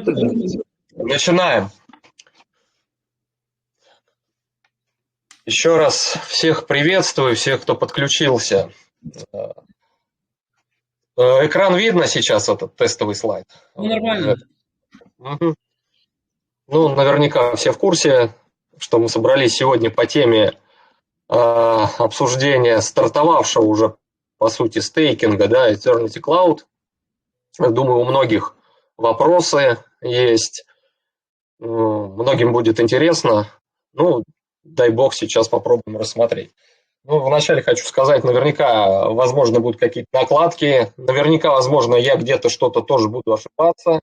Начинаем тогда? Начинаем. Еще раз всех приветствую, всех, кто подключился. Экран видно сейчас, этот тестовый слайд? Ну, нормально. Угу. Ну, наверняка все в курсе, что мы собрались сегодня по теме обсуждения стартовавшего уже, по сути, стейкинга, да, Eternity Cloud. Думаю, у многих вопросы есть, многим будет интересно. Ну, дай бог, сейчас попробуем рассмотреть. Ну, вначале хочу сказать, наверняка, возможно, будут какие-то накладки, наверняка, возможно, я где-то что-то тоже буду ошибаться.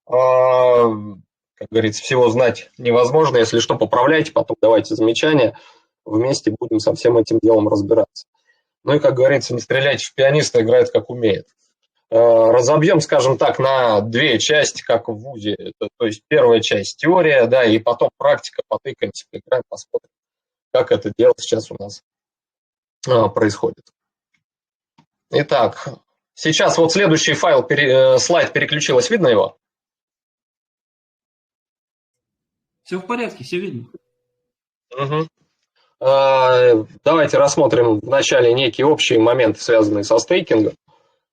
Как говорится, всего знать невозможно. Если что, поправляйте, потом давайте замечания. Вместе будем со всем этим делом разбираться. Ну и, как говорится, не стреляйте в пианиста, играет как умеет. Разобьем, скажем так, на две части, как в ВУЗе. То есть первая часть теория, да, и потом практика, потыкаемся, поиграем, посмотрим, как это дело сейчас у нас происходит. Итак, сейчас вот следующий слайд переключилось, видно его? Все в порядке, все видно. Угу. Давайте рассмотрим вначале некие общие моменты, связанные со стейкингом.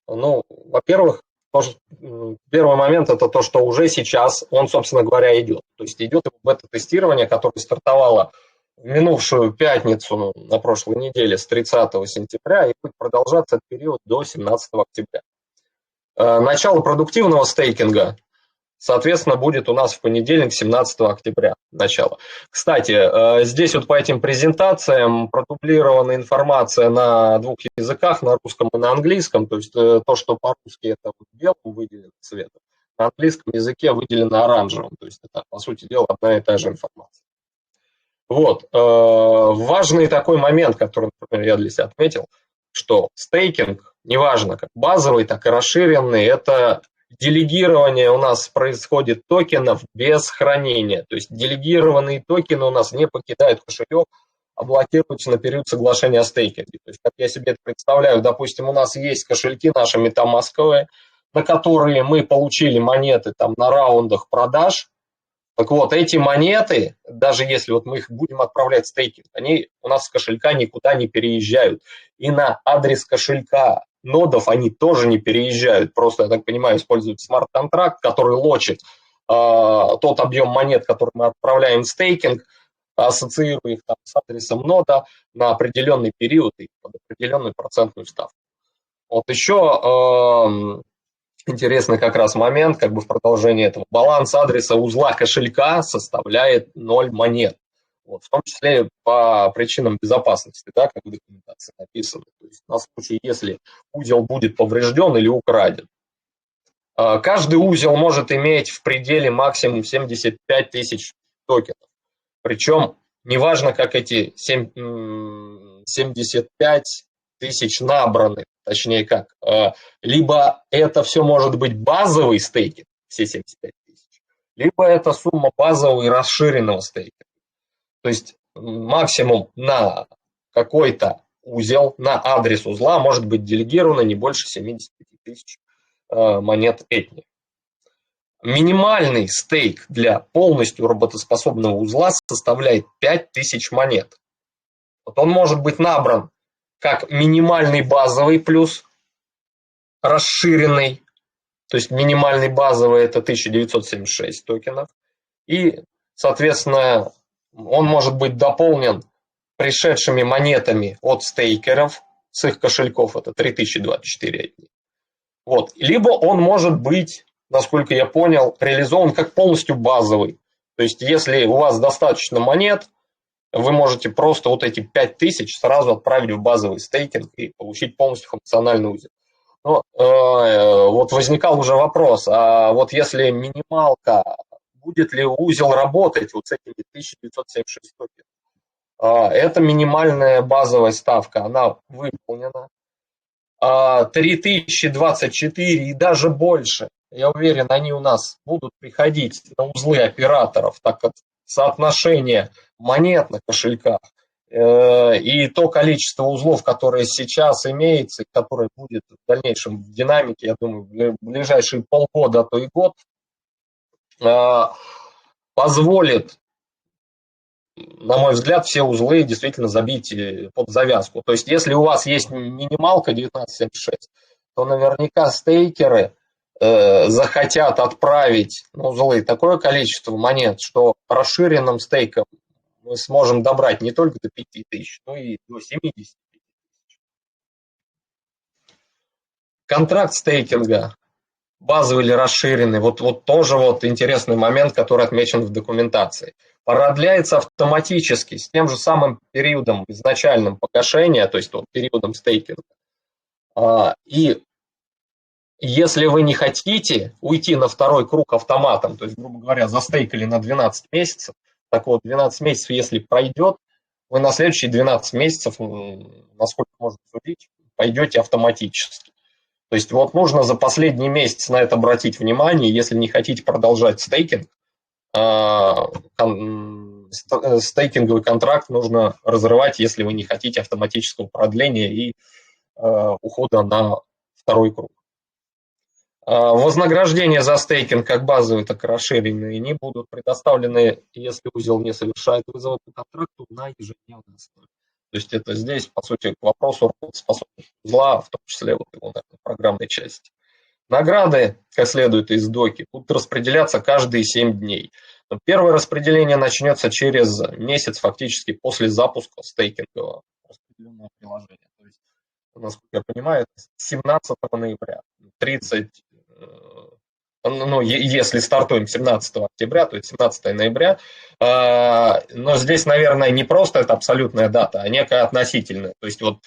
Ну, во-первых, первый момент – это то, что уже сейчас он, собственно говоря, идет. То есть идет бета-тестирование, которое стартовало в минувшую пятницу на прошлой неделе с 30 сентября и будет продолжаться этот период до 17 октября. Начало продуктивного стейкинга, соответственно, будет у нас в понедельник, 17 октября, начало. Кстати, здесь вот по этим презентациям продублирована информация на двух языках, на русском и на английском. То есть то, что по-русски это белым выделено цветом, на английском языке выделено оранжевым. То есть это, по сути дела, одна и та же информация. Вот. Важный такой момент, который, например, я для себя отметил, что стейкинг, неважно, как базовый, так и расширенный, это делегирование у нас происходит токенов без хранения. То есть делегированные токены у нас не покидают кошелек, а блокируются на период соглашения о стейкинге. То есть, как я себе это представляю, допустим, у нас есть кошельки наши метамасковые, на которые мы получили монеты там на раундах продаж. Так вот, эти монеты, даже если вот мы их будем отправлять в стейкинг, они у нас с кошелька никуда не переезжают. И на адрес кошелька нодов они тоже не переезжают. Просто, я так понимаю, используют смарт-контракт, который лочит тот объем монет, который мы отправляем в стейкинг, ассоциируя их там с адресом нода на определенный период и под определенную процентную ставку. Вот еще интересный как раз момент, как бы в продолжении этого. Баланс адреса узла кошелька составляет 0 монет. Вот, в том числе по причинам безопасности, да, как в документации написано. То есть на случай, если узел будет поврежден или украден. Каждый узел может иметь в пределе максимум 75 тысяч токенов. Причем неважно, как эти 75 тысяч набраны, точнее как, либо это все может быть базовый стейкинг, все 75 тысяч, либо это сумма базового и расширенного стейкинга. То есть максимум на какой-то узел, на адрес узла может быть делегировано не больше 75 тысяч монет этни. Минимальный стейк для полностью работоспособного узла составляет 5000 монет. Вот он может быть набран как минимальный базовый плюс расширенный, то есть минимальный базовый это 1976 токенов, и, соответственно, он может быть дополнен пришедшими монетами от стейкеров с их кошельков, это 3024. Вот. Либо он может быть, насколько я понял, реализован как полностью базовый. То есть, если у вас достаточно монет, вы можете просто вот эти 5000 сразу отправить в базовый стейкинг и получить полностью функциональный узел. Но, вот возникал уже вопрос, а вот если минималка, будет ли узел работать вот с этими 1976 токенов? Это минимальная базовая ставка, она выполнена. 3024 и даже больше, я уверен, они у нас будут приходить на узлы операторов, так как соотношение монет на кошельках и то количество узлов, которое сейчас имеется, и которое будет в дальнейшем в динамике, я думаю, в ближайшие полгода, а то и год, позволит, на мой взгляд, все узлы действительно забить под завязку. То есть, если у вас есть минималка 19.76, то наверняка стейкеры захотят отправить на узлы такое количество монет, что расширенным стейком мы сможем добрать не только до 5000, но и до 70 тысяч. Контракт стейкинга, базовый или расширенный, вот тоже вот интересный момент, который отмечен в документации. Продляется автоматически с тем же самым периодом изначальным погашения, то есть вот периодом стейкинга. И если вы не хотите уйти на второй круг автоматом, то есть, грубо говоря, застейкали на 12 месяцев, так вот, 12 месяцев, если пройдет, вы на следующие 12 месяцев, насколько можно судить, пойдете автоматически. То есть вот нужно за последний месяц на это обратить внимание, если не хотите продолжать стейкинг, стейкинговый контракт нужно разрывать, если вы не хотите автоматического продления и ухода на второй круг. Вознаграждения за стейкинг, как базовые, так и расширенные, не будут предоставлены, если узел не совершает вызова по контракту на ежедневной основе. То есть это здесь, по сути, к вопросу работоспособности узла, в том числе вот его, наверное, программной части. Награды, как следует из доки, будут распределяться каждые 7 дней. Но первое распределение начнется через месяц, фактически после запуска стейкингового распределенного приложения. То есть, насколько я понимаю, 17 ноября, 30, ну, если стартуем 17 октября, то есть 17 ноября, но здесь, наверное, не просто это абсолютная дата, а некая относительная. То есть вот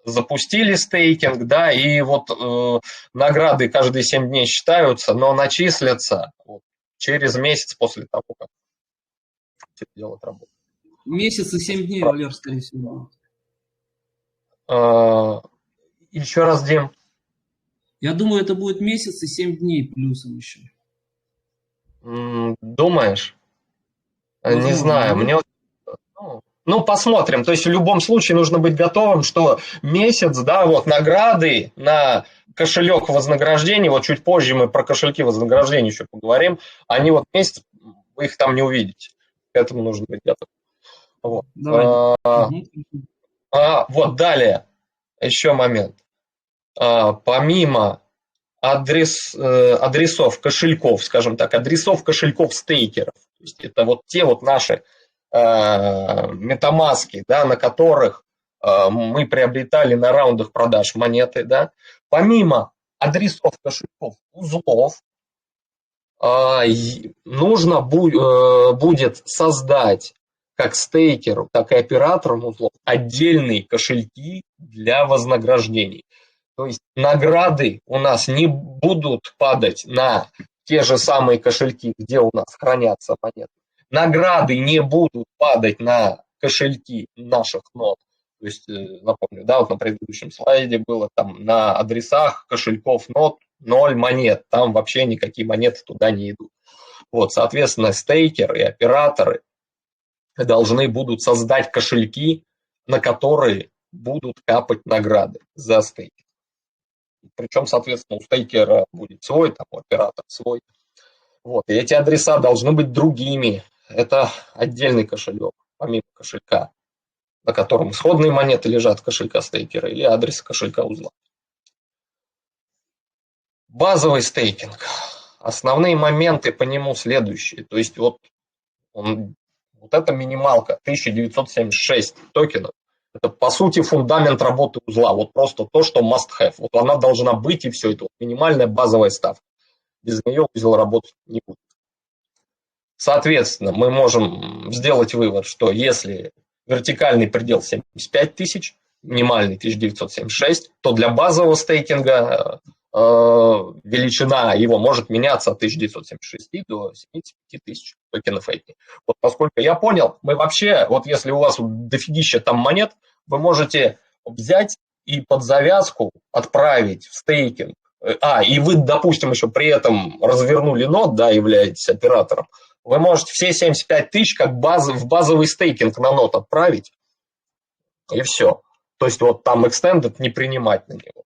запустили стейкинг, да, и вот награды каждые 7 дней считаются, но начислятся через месяц после того, как это делать работу. Месяц и 7 дней, Валер, скорее всего. Еще раз, Дим. Я думаю, это будет месяц и 7 дней плюсом еще. Думаешь? Возможно, не знаю. Мне... Ну, посмотрим. То есть в любом случае нужно быть готовым, что месяц, да, вот награды на кошелек вознаграждений, вот чуть позже мы про кошельки вознаграждений еще поговорим, они вот месяц, вы их там не увидите. К этому нужно быть готовым. Вот. Вот далее. Еще момент. Помимо адресов кошельков, скажем так, адресов кошельков стейкеров, то есть это вот те вот наши метамаски, да, на которых мы приобретали на раундах продаж монеты, да, помимо адресов кошельков узлов, нужно будет создать как стейкеру, так и операторам узлов отдельные кошельки для вознаграждений. То есть награды у нас не будут падать на те же самые кошельки, где у нас хранятся монеты. Награды не будут падать на кошельки наших нод. То есть, напомню, да, вот на предыдущем слайде было там на адресах кошельков нод 0 монет. Там вообще никакие монеты туда не идут. Вот, соответственно, стейкеры и операторы должны будут создать кошельки, на которые будут капать награды за стейкинг. Причем, соответственно, у стейкера будет свой, там, у оператора свой. Вот. И эти адреса должны быть другими. Это отдельный кошелек, помимо кошелька, на котором исходные монеты лежат кошелька стейкера или адрес кошелька узла. Базовый стейкинг. Основные моменты по нему следующие. То есть вот эта минималка 1976 токенов. Это, по сути, фундамент работы узла. Вот просто то, что must have. Вот она должна быть, и все. Это вот минимальная базовая ставка. Без нее узел работать не будет. Соответственно, мы можем сделать вывод, что если вертикальный предел 75 тысяч, минимальный 1976, то для базового стейкинга величина его может меняться от 1976 до 75 тысяч токенов API. Вот поскольку я понял, мы вообще, вот если у вас дофигища там монет, вы можете взять и под завязку отправить в стейкинг. И вы, допустим, еще при этом развернули нод, да, являетесь оператором, вы можете все 75 тысяч как в базовый стейкинг на нод отправить, и все. То есть вот там extended не принимать на него.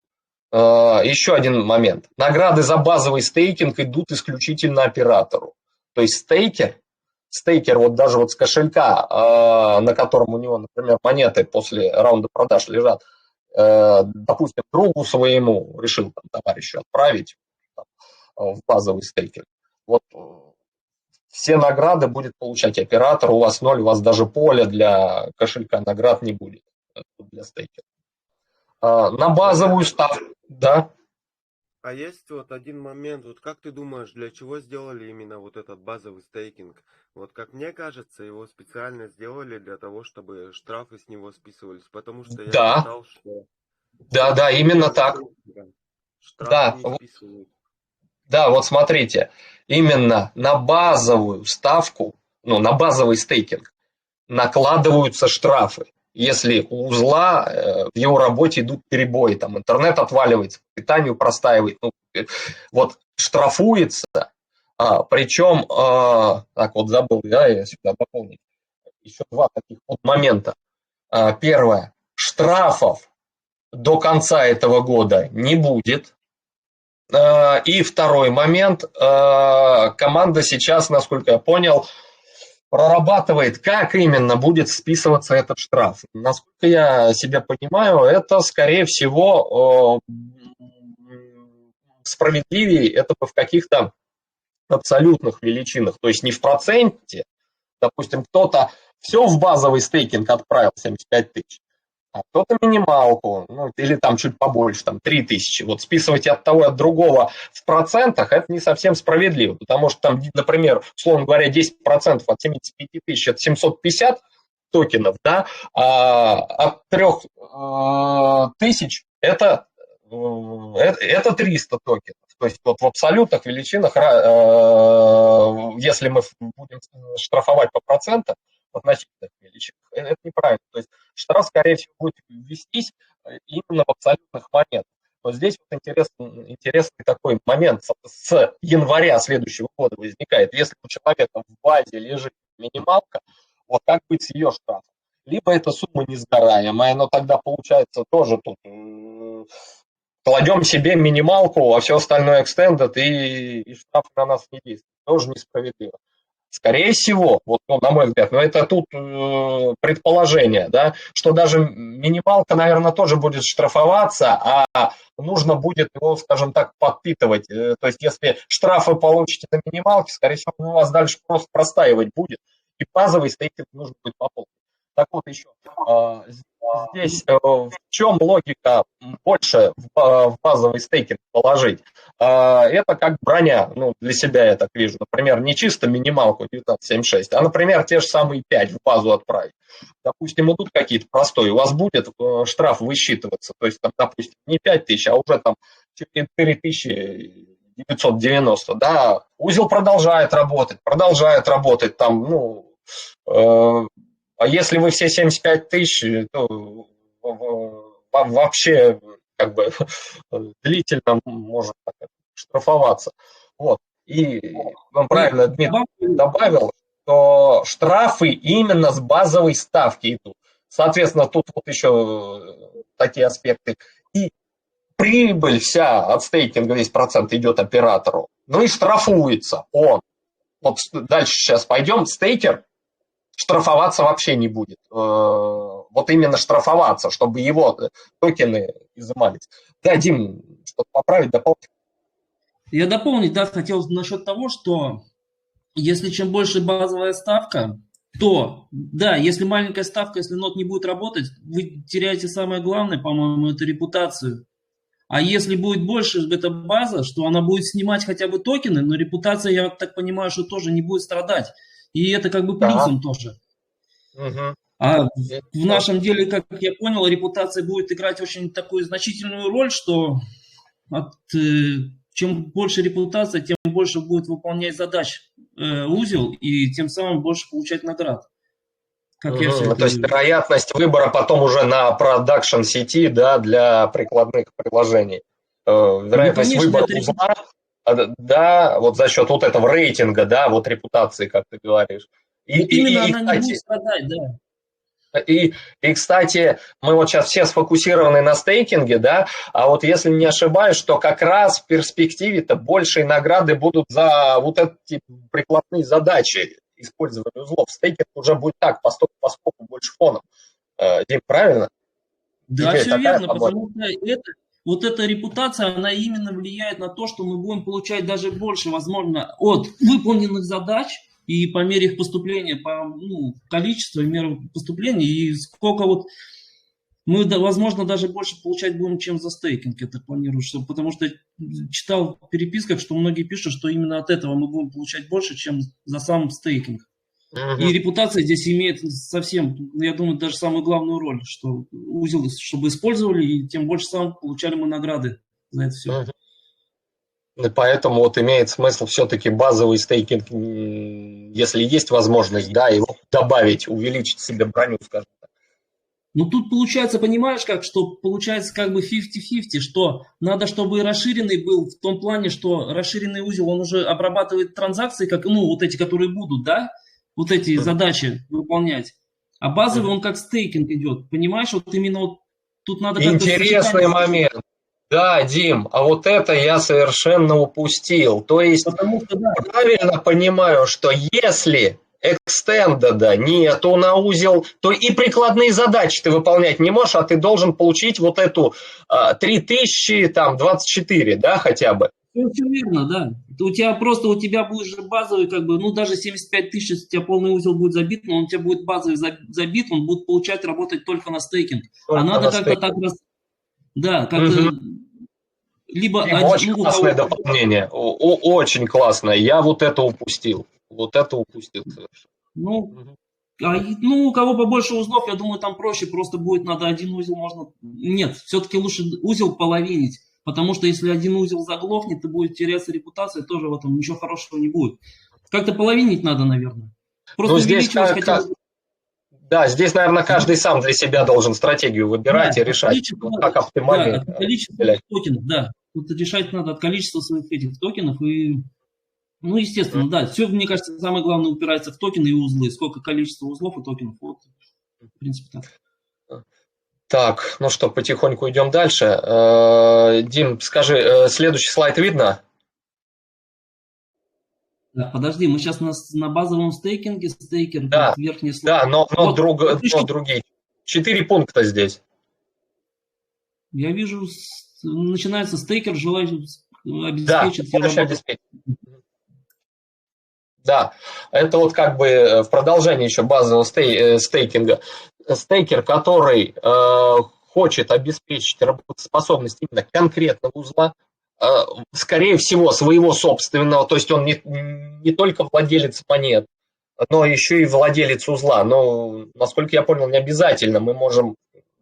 еще один момент. Награды за базовый стейкинг идут исключительно оператору. То есть стейкер вот даже вот с кошелька, на котором у него, например, монеты после раунда продаж лежат, допустим, другу своему решил там, товарищу отправить там, в базовый стейкинг. Вот все награды будет получать оператор, у вас ноль, у вас даже поля для кошелька наград не будет для стейкера. На базовую ставку, да. А есть вот один момент, вот как ты думаешь, для чего сделали именно вот этот базовый стейкинг? Вот как мне кажется, его специально сделали для того, чтобы штрафы с него списывались, потому что я Да, читал, что да, именно так. штрафы Да, не списывают. да, вот смотрите, именно на базовую ставку, ну, на базовый стейкинг накладываются штрафы. Если у узла в его работе идут перебои, там интернет отваливается, питанию простаивает, ну, вот штрафуется, причем, так вот забыл, да, я сюда дополнить, еще два таких вот момента. Первое, штрафов до конца этого года не будет. И второй момент, команда сейчас, насколько я понял, прорабатывает, как именно будет списываться этот штраф. Насколько я себя понимаю, это, скорее всего, справедливее, это в каких-то абсолютных величинах, то есть не в проценте, допустим, кто-то все в базовый стейкинг отправил, 75 тысяч, а кто-то минималку, ну, или там чуть побольше, там 3000. Вот списывать от того и от другого в процентах, это не совсем справедливо, потому что там, например, условно говоря, 10% от 75 тысяч, это 750 токенов, да, а от 3000 это 300 токенов. То есть вот в абсолютных величинах, если мы будем штрафовать по процентам, в относительных величинах, это неправильно. То есть штраф, скорее всего, будет вестись именно в абсолютных монетах. Вот здесь вот интересный такой момент с января следующего года возникает. Если у человека в базе лежит минималка, вот как быть с ее штрафом? Либо эта сумма несгораемая, но тогда получается тоже тут кладем себе минималку, а все остальное extended, и штраф на нас не действует. Тоже несправедливо. Скорее всего, вот, ну, на мой взгляд, но это тут предположение, да, что даже минималка, наверное, тоже будет штрафоваться, а нужно будет его, скажем так, подпитывать. То есть, если штраф вы получите на минималке, скорее всего, у вас дальше просто простаивать будет, и базовый стейкинг нужно будет пополнить. Так вот еще, здесь в чем логика больше в базовый стейкинг положить? Это как броня, ну, для себя я так вижу. Например, не чисто минималку 1976, а, например, те же самые 5 в базу отправить. Допустим, идут какие-то простые, у вас будет штраф высчитываться, то есть, там, допустим, не 5000, а уже там 4990, да, узел продолжает работать, там, ну, а если вы все 75 тысяч, то вообще как бы длительно может штрафоваться. Вот. И он правильно Дмитрий добавил, что штрафы именно с базовой ставки идут. Соответственно, тут вот еще такие аспекты. И прибыль вся от стейкинга, весь процент идет оператору. Ну и штрафуется он. Вот дальше сейчас пойдем. Стейкер штрафоваться вообще не будет. Вот именно штрафоваться, чтобы его токены изымались. Да, Дим, что-то поправить, дополнить? Я дополнить, да, хотел насчет того, что если чем больше базовая ставка, то, да, если маленькая ставка, если нот не будет работать, вы теряете самое главное, по-моему, это репутацию. А если будет больше эта база, что она будет снимать хотя бы токены, но репутация, я так понимаю, что тоже не будет страдать. И это как бы плюсом тоже. Угу. А в нашем деле, как я понял, репутация будет играть очень такую значительную роль, что чем больше репутация, тем больше будет выполнять задач узел и тем самым больше получать наград. Как я все то есть вероятность выбора потом уже на продакшн сети, да, для прикладных приложений. Вероятность выбора узла, да, вот за счет вот этого рейтинга, да, вот репутации, как ты говоришь. Именно она не будет страдать, да. кстати, мы вот сейчас все сфокусированы на стейкинге, да, а вот если не ошибаюсь, что как раз в перспективе-то большие награды будут за вот эти прикладные задачи использования узлов. Стейкинг уже будет так, поскольку больше фоном. Дим, правильно? Да, Идея все такая, верно, по-моему. потому что вот эта репутация, она именно влияет на то, что мы будем получать даже больше, возможно, от выполненных задач и по мере их поступления, по количеству и мере поступления, и сколько вот мы, возможно, даже больше получать будем, чем за стейкинг, это планирую, потому что читал в переписках, что многие пишут, что именно от этого мы будем получать больше, чем за сам стейкинг. И репутация здесь имеет совсем, я думаю, даже самую главную роль, что узел, чтобы использовали, и тем больше сам получали мы награды за это все. И поэтому вот имеет смысл все-таки базовый стейкинг, если есть возможность, да, его добавить, увеличить себе броню, скажем так. Ну тут получается, понимаешь как, что получается как бы 50-50, что надо, чтобы расширенный был в том плане, что расширенный узел, он уже обрабатывает транзакции, как, вот эти, которые будут, да, вот эти задачи выполнять. А базовый он как стейкинг идет, понимаешь, вот именно вот тут надо как-то... Интересный момент. Да, Дим, а вот это я совершенно упустил. То есть, правильно понимаю, что если экстендеда нету на узел, то и прикладные задачи ты выполнять не можешь, а ты должен получить вот эту 3024, да, хотя бы. Все верно, да. У тебя будет же базовый, как бы, даже 75 тысяч, если у тебя полный узел будет забит, но он у тебя будет базовый забит, он будет работать только на стейкинг. Только а надо как-то так да, как-то либо очень классное дополнение, очень классное. Я вот это упустил. Совершенно. У кого побольше узлов, я думаю, там проще, просто будет, надо один узел можно... Нет, все-таки лучше узел половинить, потому что если один узел заглохнет, то будет теряться репутация, тоже в этом ничего хорошего не будет. Как-то половинить надо, наверное. Просто увеличивать хотя бы... Да, здесь, наверное, каждый сам для себя должен стратегию выбирать и решать, как оптимально. Да, количество токенов, да. Тут решать надо от количества своих этих токенов и... естественно, да. Все, мне кажется, самое главное упирается в токены и узлы. Сколько количество узлов и токенов. Вот, в принципе, так. Так, ну что, потихоньку идем дальше. Дим, скажи, следующий слайд видно? Да, подожди, мы сейчас на базовом стейкинге, стейкер, да, верхний слой. Да, но другие. 4 пункта здесь. Я вижу, начинается стейкер, желаю обеспечить. Да, это вот как бы в продолжении еще базового стейкинга. Стейкер, который хочет обеспечить работоспособность именно конкретного узла, скорее всего, своего собственного, то есть он не только владелец монет, но еще и владелец узла. Но, насколько я понял, не обязательно. Мы можем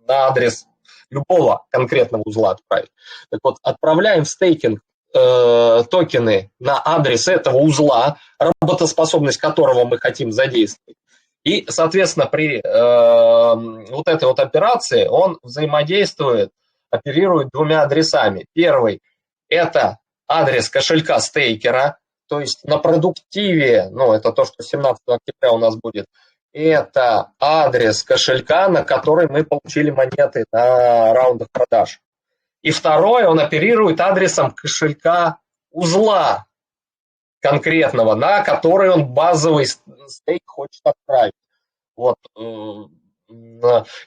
на адрес любого конкретного узла отправить. Так вот, отправляем в стейкинг токены на адрес этого узла, работоспособность которого мы хотим задействовать. И, соответственно, при вот этой вот операции он взаимодействует, оперирует двумя адресами. Первый – это адрес кошелька стейкера, то есть на продуктиве, это то, что 17 октября у нас будет, это адрес кошелька, на который мы получили монеты на раундах продаж. И второй, он оперирует адресом кошелька узла конкретного, на который он базовый стейк хочет отправить. Вот.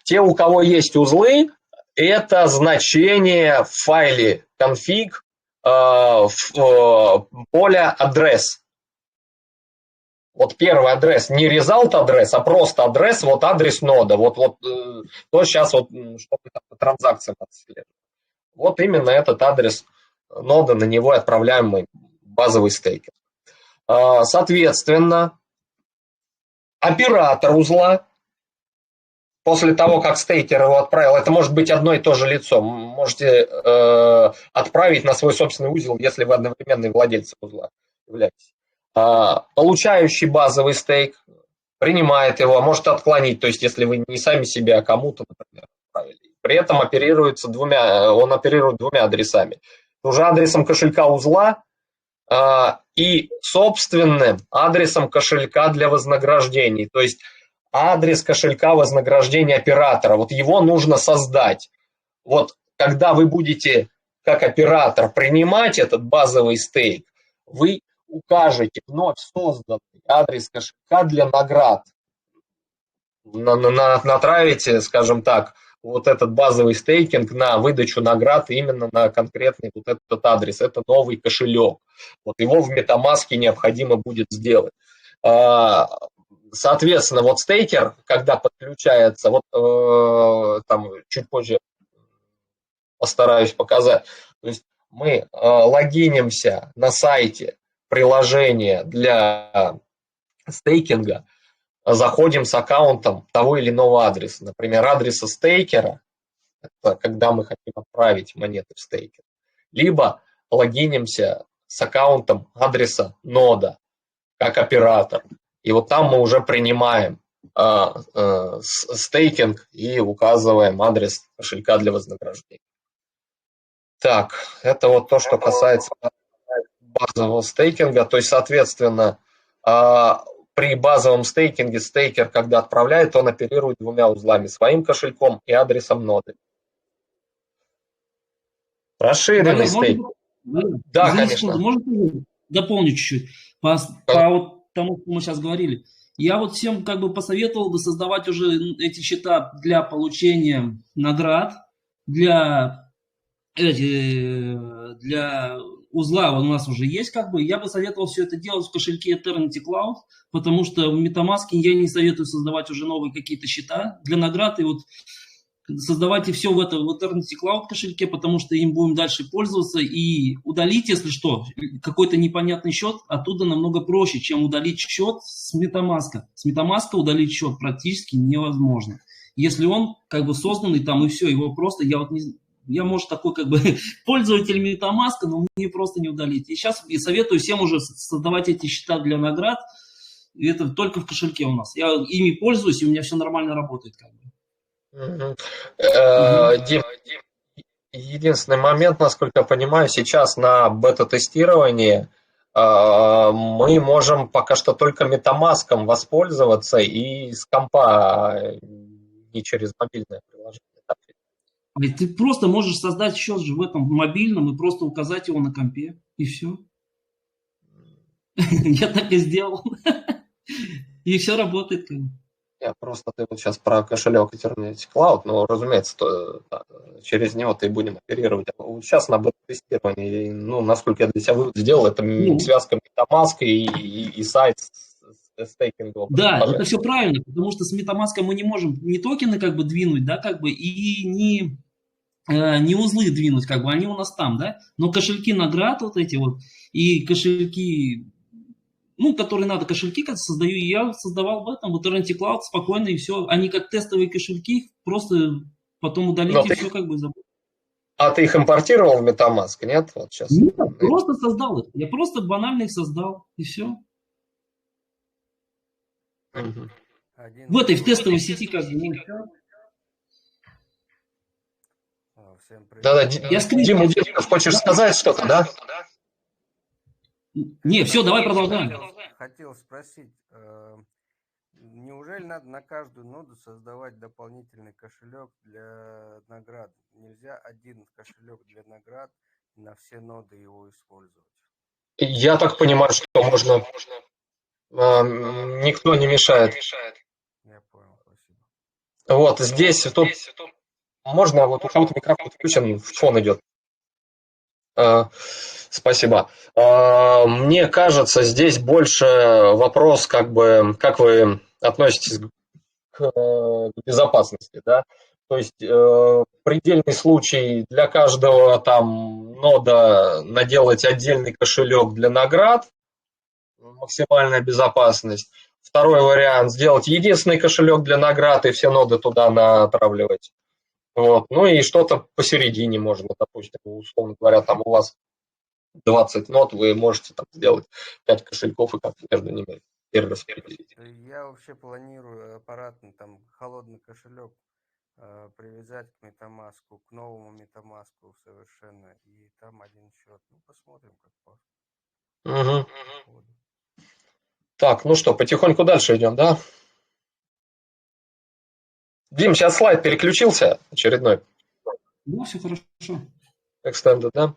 Те, у кого есть узлы, это значение в файле config поля address. Вот первый адрес, не result адрес, а просто адрес, вот адрес нода. То сейчас чтобы по транзакциям отслеживать. Вот именно этот адрес нода, на него отправляем мы базовый стейкер. Соответственно, оператор узла, после того, как стейкер его отправил, это может быть одно и то же лицо, можете отправить на свой собственный узел, если вы одновременный владелец узла являетесь. Получающий базовый стейк принимает его, может отклонить, то есть если вы не сами себе, а кому-то, например, отправили. При этом он оперирует двумя адресами. Уже адресом кошелька узла и собственным адресом кошелька для вознаграждений. То есть адрес кошелька вознаграждения оператора. Вот его нужно создать. Вот когда вы будете как оператор принимать этот базовый стейк, вы укажете вновь созданный адрес кошелька для наград. Натравите, скажем так, вот этот базовый стейкинг на выдачу наград именно на конкретный вот этот адрес. Это новый кошелек. Вот его в MetaMask необходимо будет сделать. Соответственно, вот стейкер, когда подключается, вот там чуть позже постараюсь показать, то есть мы логинимся на сайте приложения для стейкинга, заходим с аккаунтом того или иного адреса. Например, адреса стейкера, это когда мы хотим отправить монеты в стейкер. Либо логинимся с аккаунтом адреса нода, как оператор. И вот там мы уже принимаем стейкинг и указываем адрес кошелька для вознаграждения. Так, это вот то, что касается базового стейкинга. То есть, соответственно, при базовом стейкинге стейкер, когда отправляет, он оперирует двумя узлами: своим кошельком и адресом ноды. Расширенный стейк. Да, извините, конечно. Можно дополнить чуть-чуть? По вот тому, что мы сейчас говорили. Я вот всем как бы посоветовал бы создавать уже эти счета для получения наград, для узла у нас уже есть, как бы. Я бы советовал все это делать в кошельке Eternity Cloud, потому что в MetaMask я не советую создавать уже новые какие-то счета для наград. И вот создавайте все в Eternity Cloud кошельке, потому что им будем дальше пользоваться. И удалить, если что, какой-то непонятный счет оттуда намного проще, чем удалить счет с MetaMask. С MetaMask удалить счет практически невозможно. Если он как бы созданный там и все, его просто, я, может, такой как бы пользователь MetaMask, но мне просто не удалить. И сейчас я советую всем уже создавать эти счета для наград. И это только в кошельке у нас. Я ими пользуюсь, и у меня все нормально работает. Как бы. Дим, единственный момент, насколько я понимаю, сейчас на бета-тестировании мы можем пока что только MetaMask'ом воспользоваться и с компа, не через мобильное приложение. Ты просто можешь создать счет же в этом мобильном и просто указать его на компе, и все. Я так и сделал. И все работает. Я просто ты вот сейчас про кошелек Eternity Cloud, но, разумеется, через него ты будем оперировать. Сейчас на бета-тестировании, ну, насколько я для себя вывод сделал, это связка MetaMask и сайт стейкингового. Да, это все правильно, потому что с MetaMask мы не можем ни токены как бы двинуть, да, как бы, и не узлы двинуть, как бы, они у нас там, да, но кошельки наград вот эти вот, и кошельки, ну, которые надо, кошельки как создаю, и я создавал в этом, в Eternity Cloud спокойно, и все, они как тестовые кошельки, просто потом удалить, и все как бы забыл. А ты их импортировал в MetaMask, нет? Вот сейчас. Нет, просто создал их, я просто банально их создал, и все. Угу. В этой, в тестовой сети как бы, ну, Да-да, Дима, хочешь сказать что-то, да? Не, все, давай продолжаем. Хотел спросить, неужели надо на каждую ноду создавать дополнительный кошелек для наград? Нельзя один кошелек для наград на все ноды его использовать? Я так понимаю, что можно. Никто не мешает. Я понял, спасибо. Вот здесь, тут можно, вот у кого-то микрофон включен, фон идет. Спасибо. Мне кажется, здесь больше вопрос, как бы, как вы относитесь к безопасности, да? То есть предельный случай для каждого там нода наделать отдельный кошелек для наград, максимальная безопасность. Второй вариант — сделать единственный кошелек для наград и все ноды туда натравливать. Вот. Ну и что-то посередине можно, допустим, условно говоря, там у вас 20 нод, вы можете там сделать 5 кошельков и как-то между ними перераспределить. Я вообще планирую аппаратный там холодный кошелек привязать к MetaMask, к новому MetaMask совершенно, и там один счет. Ну, посмотрим, как по. Угу. Так, ну что, потихоньку дальше идем, да? Дим, сейчас слайд переключился очередной. Ну, все хорошо. Extended, да?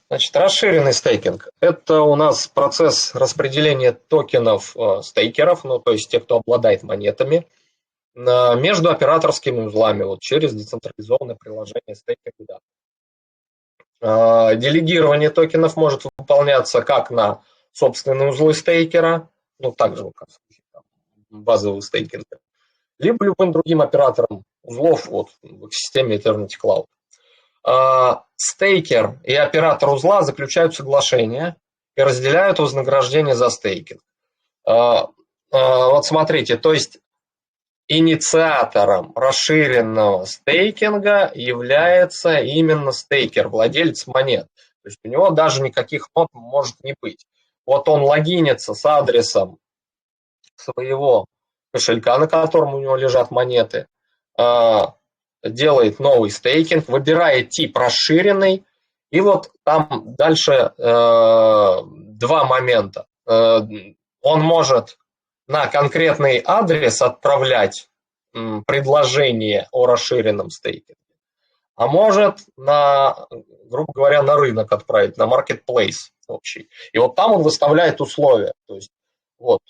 Значит, расширенный стейкинг. Это у нас процесс распределения токенов стейкеров, ну, то есть тех, кто обладает монетами, между операторскими узлами, вот через децентрализованное приложение стейкинга. Делегирование токенов может выполняться как на собственные узлы стейкера, ну, так же, как в случае базового стейкинга, либо любым другим оператором узлов вот, в системе Eternity Cloud. Стейкер и оператор узла заключают соглашение и разделяют вознаграждение за стейкинг. Вот смотрите, то есть инициатором расширенного стейкинга является именно стейкер, владелец монет. То есть у него даже никаких нот может не быть. Вот он логинится с адресом своего кошелька, на котором у него лежат монеты, делает новый стейкинг, выбирает тип расширенный, и вот там дальше два момента. Он может на конкретный адрес отправлять предложение о расширенном стейкинге, а может, грубо говоря, на рынок отправить, на marketplace общий. И вот там он выставляет условия. То есть вот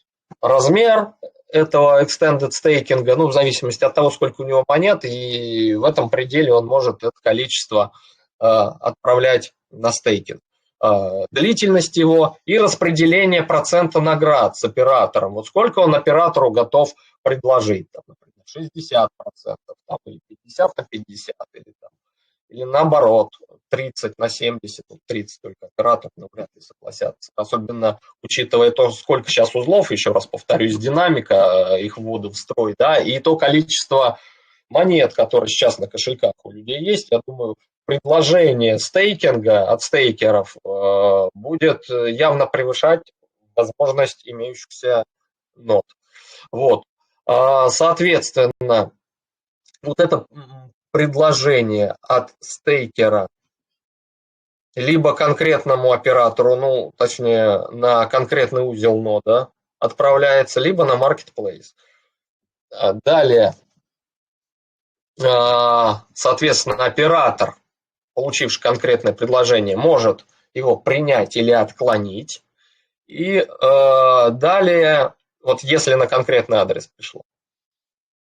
размер этого extended стейкинга, ну, в зависимости от того, сколько у него монет, и в этом пределе он может это количество отправлять на стейкинг. Длительность его и распределение процента наград с оператором. Вот сколько он оператору готов предложить, там, например, 60%, там, или 50 на 50, или наоборот, 30 на 70, 30 только операторов, но вряд ли согласятся. Особенно учитывая то, сколько сейчас узлов, еще раз повторюсь, динамика их ввода в строй, да, и то количество монет, которые сейчас на кошельках у людей есть, я думаю, предложение стейкинга от стейкеров будет явно превышать возможность имеющихся нод. Вот. Соответственно, вот это предложение от стейкера либо конкретному оператору, ну, точнее, на конкретный узел нода отправляется, либо на marketplace. Далее, соответственно, оператор, получивший конкретное предложение, может его принять или отклонить. И далее, вот если на конкретный адрес пришло,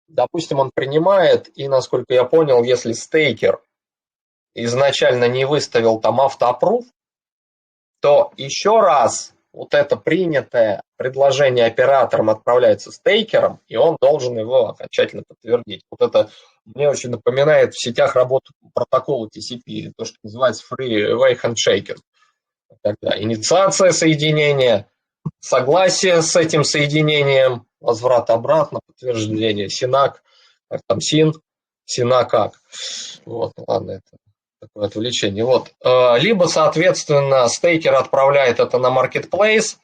допустим, он принимает, и, насколько я понял, если стейкер изначально не выставил там автоаппрув, то еще раз вот это принятое предложение оператором отправляется стейкером, и он должен его окончательно подтвердить. Вот это мне очень напоминает в сетях работу протокола TCP, то, что называется Freeway Handshaking. Когда инициация соединения, согласие с этим соединением, возврат обратно, подтверждение, синак, как там сина как. Вот, ладно, это такое отвлечение. Вот. Либо, соответственно, стейкер отправляет это на marketplace,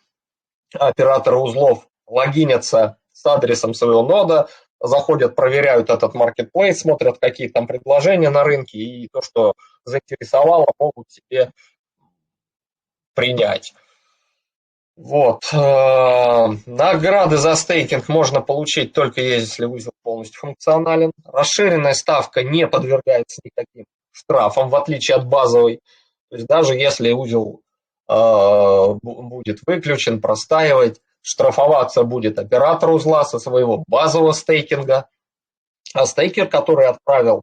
операторы узлов логинятся с адресом своего нода, заходят, проверяют этот marketplace, смотрят, какие там предложения на рынке, и то, что заинтересовало, могут себе принять. Вот. Награды за стейкинг можно получить только если узел полностью функционален. Расширенная ставка не подвергается никаким штрафам, в отличие от базовой. То есть даже если узел будет выключен, простаивать, штрафоваться будет оператор узла со своего базового стейкинга. А стейкер, который отправил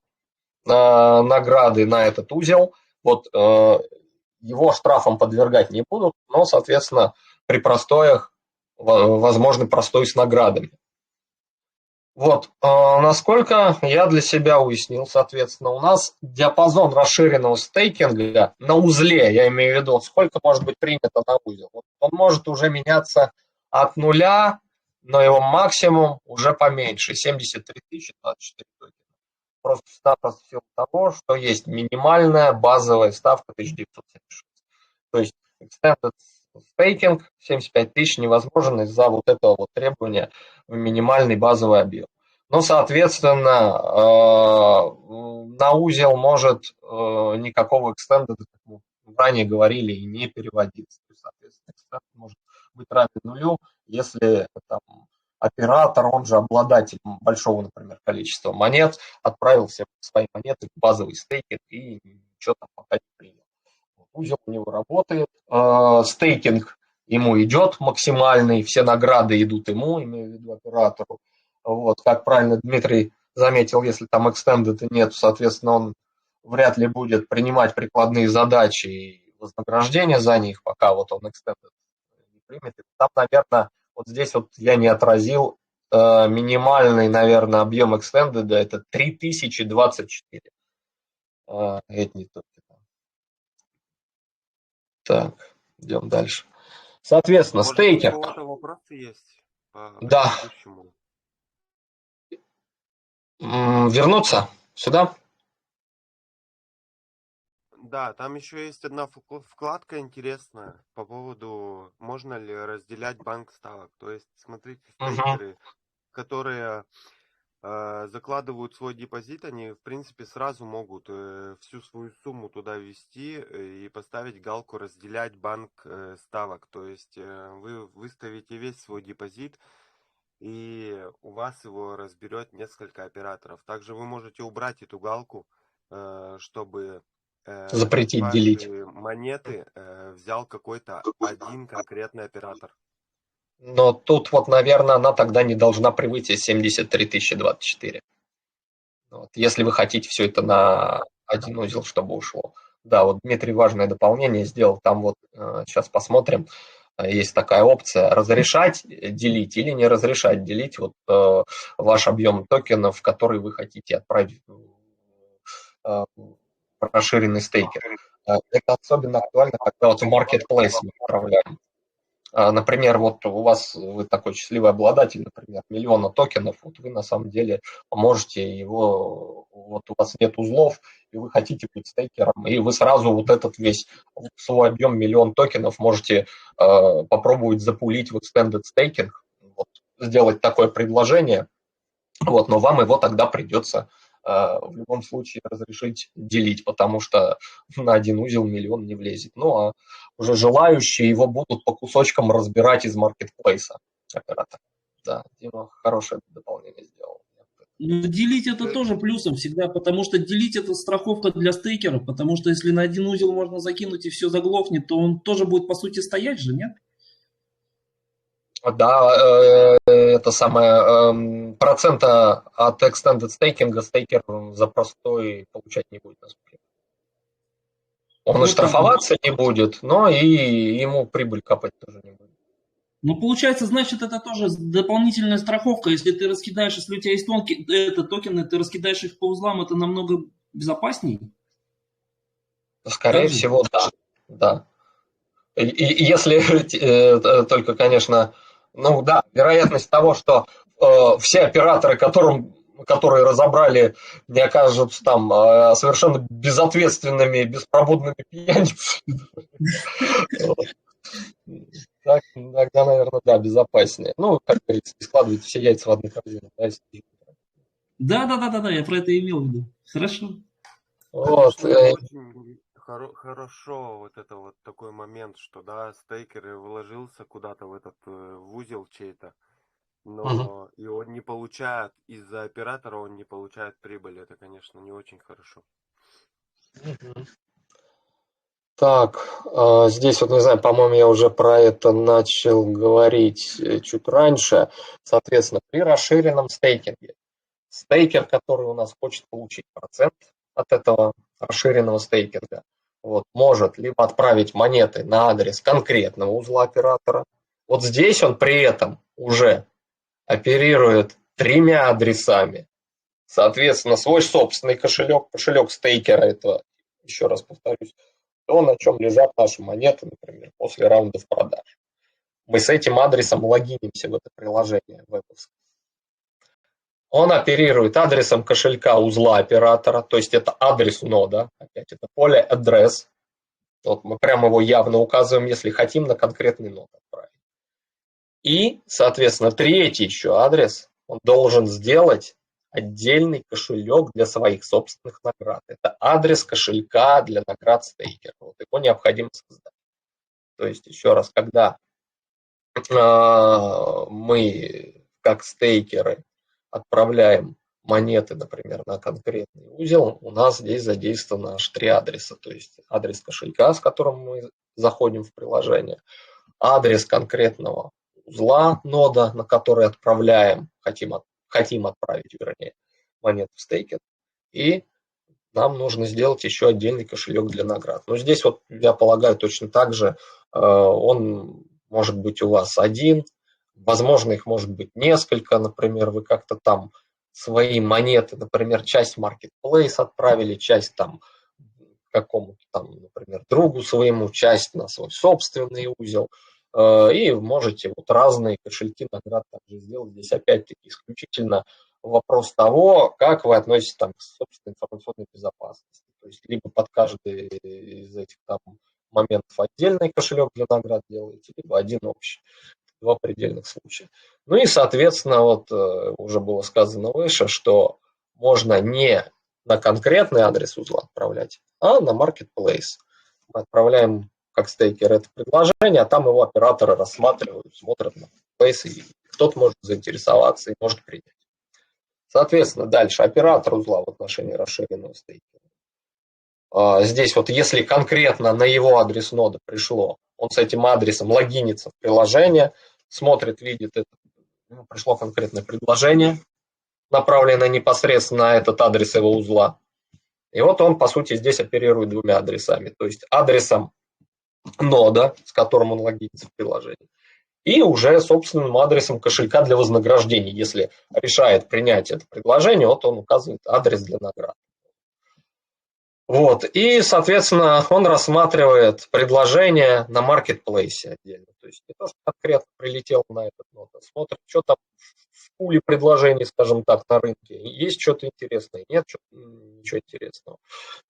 награды на этот узел, вот его штрафом подвергать не будут, но, соответственно, при простоях возможный простой с наградами. Вот, насколько я для себя уяснил, соответственно, у нас диапазон расширенного стейкинга на узле, я имею в виду, сколько может быть принято на узел. Вот он может уже меняться от нуля, но его максимум уже поменьше, 73 024 токена. Просто-напросто в силу того, что есть минимальная базовая ставка 1976. То есть extended staking 75 тысяч невозможен из-за вот этого вот требования в минимальный базовый объем. Но, соответственно, на узел может никакого extended, как мы ранее говорили, и не переводиться. То есть, соответственно, extended может быть равен нулю, если там оператор, он же обладатель большого, например, количества монет, отправил все свои монеты в базовый стейкинг и ничего там пока не принял. Узел у него работает, стейкинг ему идет максимальный, все награды идут ему, имею в виду оператору. Вот, как правильно Дмитрий заметил, если там extended нет, соответственно, он вряд ли будет принимать прикладные задачи и вознаграждение за них, пока вот он extended не примет. Там, наверное, вот здесь вот я не отразил минимальный, наверное, объем extended, это 3024 этни токена. Так, идем дальше. Соответственно, Может быть, у стейкер. кого-то вопросы есть по Да. предыдущему? Вернуться сюда. Да, там еще есть одна вкладка интересная по поводу, можно ли разделять банк ставок. То есть, смотрите, стейкеры, которые закладывают свой депозит, они, в принципе, сразу могут всю свою сумму туда ввести и поставить галку «Разделять банк ставок». То есть вы выставите весь свой депозит, и у вас его разберет несколько операторов. Также вы можете убрать эту галку, чтобы Запретить делить. ваши монеты взял какой-то один конкретный оператор. Но тут вот, наверное, она тогда не должна превысить 73 024. Вот, если вы хотите все это на один узел, чтобы ушло. Да, вот Дмитрий важное дополнение сделал. Там вот сейчас посмотрим. Есть такая опция разрешать делить или не разрешать делить вот ваш объем токенов, который вы хотите отправить в расширенный стейкер. Это особенно актуально, когда вот в marketplace мы отправляем. Например, вот у вас, вы такой счастливый обладатель, например, миллиона токенов, вот вы на самом деле можете его, вот у вас нет узлов, и вы хотите быть стейкером, и вы сразу вот этот весь свой объем миллион токенов можете попробовать запулить в extended staking, вот, сделать такое предложение, вот, но вам его тогда придется в любом случае разрешить делить, потому что на один узел миллион не влезет. Ну, а уже желающие его будут по кусочкам разбирать из маркетплейса оператора. Да, Дима хорошее дополнение сделал. Ну, делить это тоже плюсом всегда, потому что делить это страховка для стейкеров, потому что если на один узел можно закинуть и все заглохнет, то он тоже будет по сути стоять же, нет? Да, это самое, процента от extended стейкинга стейкер за простой получать не будет, насколько. Он и Вот так вот. штрафоваться не будет, но и ему прибыль капать тоже не будет. Ну, получается, значит, это тоже дополнительная страховка. Если ты раскидаешь, если у тебя есть токены, ты раскидаешь их по узлам, это намного безопаснее. Скорее Так же? всего, да. Да. И если только, конечно, ну да, вероятность того, что все операторы, которые разобрали, не окажутся там совершенно безответственными, беспробудными пьяницами. Так, тогда, наверное, да, безопаснее. Ну, как говорится, не складывать все яйца в одну корзину. Да, я про это имел в виду. Хорошо. Вот. Конечно, это очень хорошо, вот это вот такой момент, что, да, стейкер вложился куда-то в этот в узел чей-то, но и он не получает, из-за оператора он не получает прибыли. Это, конечно, не очень хорошо. Так, здесь вот, не знаю, по-моему, я уже про это начал говорить чуть раньше. Соответственно, при расширенном стейкинге стейкер, который у нас хочет получить процент от этого расширенного стейкинга, вот, может либо отправить монеты на адрес конкретного узла оператора. Вот здесь он при этом уже оперирует 3 адресами. Соответственно, свой собственный кошелек, кошелек стейкера, это, еще раз повторюсь, то, на чем лежат наши монеты, например, после раундов продаж. Мы с этим адресом логинимся в это приложение вебовское. Он оперирует адресом кошелька узла оператора, то есть это адрес нода, опять это поле address. Вот мы прямо его явно указываем, если хотим на конкретный нод отправить. И, соответственно, третий еще адрес он должен сделать отдельный кошелек для своих собственных наград. Это адрес кошелька для наград стейкера. Вот его необходимо создать. То есть, еще раз, когда мы в как стейкеры отправляем монеты, например, на конкретный узел, у нас здесь задействовано аж 3 адреса. То есть адрес кошелька, с которым мы заходим в приложение, адрес конкретного узла нода, на который отправляем, хотим отправить, вернее, монету в стейкинг, и нам нужно сделать еще отдельный кошелек для наград. Но здесь вот, я полагаю, точно так же он может быть у вас один, возможно, их может быть несколько, например, вы как-то там свои монеты, например, часть Marketplace отправили, часть там какому-то там, например, другу своему, часть на свой собственный узел, и можете вот разные кошельки наград также сделать. Здесь опять-таки исключительно вопрос того, как вы относитесь там к собственной информационной безопасности. То есть либо под каждый из этих там моментов отдельный кошелек для наград делаете, либо один общий. Два предельных случая. Ну и, соответственно, вот уже было сказано выше, что можно не на конкретный адрес узла отправлять, а на Marketplace. Мы отправляем как стейкер это предложение, а там его операторы рассматривают, смотрят на Marketplace, и кто-то может заинтересоваться и может принять. Соответственно, дальше оператор узла в отношении расширенного стейкера. Здесь вот если конкретно на его адрес нода пришло, он с этим адресом логинится в приложение, смотрит, видит, пришло конкретное предложение, направленное непосредственно на этот адрес его узла. И вот он, по сути, здесь оперирует двумя адресами. То есть адресом нода, с которым он логинится в приложение, и уже собственным адресом кошелька для вознаграждений. Если решает принять это предложение, вот он указывает адрес для наград. Вот. И, соответственно, он рассматривает предложение на маркетплейсе отдельно. То есть не то, что конкретно прилетел на этот нод, а смотрит, что там в пуле предложений, скажем так, на рынке. Есть что-то интересное, нет ничего интересного.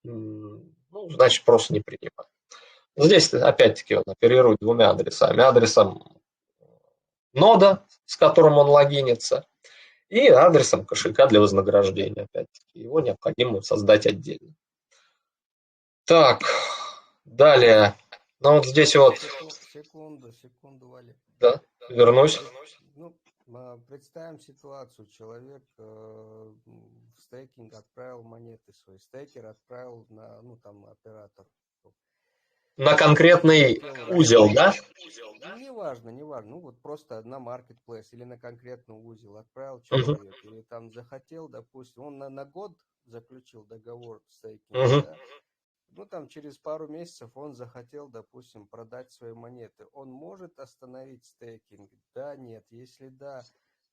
Ну, значит, просто не принимает. Здесь, опять-таки, он оперирует двумя адресами. Адресом нода, с которым он логинится, и адресом кошелька для вознаграждения, опять-таки. Его необходимо создать отдельно. Так, далее. Ну вот здесь вот... Секунду, Валя. Да, вернусь. Ну, представим ситуацию. Человек в стейкинг отправил монеты свои. Стейкер отправил на, ну, там, оператор. На конкретный узел, да? Ну, неважно. Ну, вот просто на маркетплейс или на конкретный узел отправил человек. Или там захотел, допустим, он на год заключил договор стейкинга, да? Ну, там через пару месяцев он захотел, допустим, продать свои монеты. Он может остановить стейкинг? Да, нет. Если да,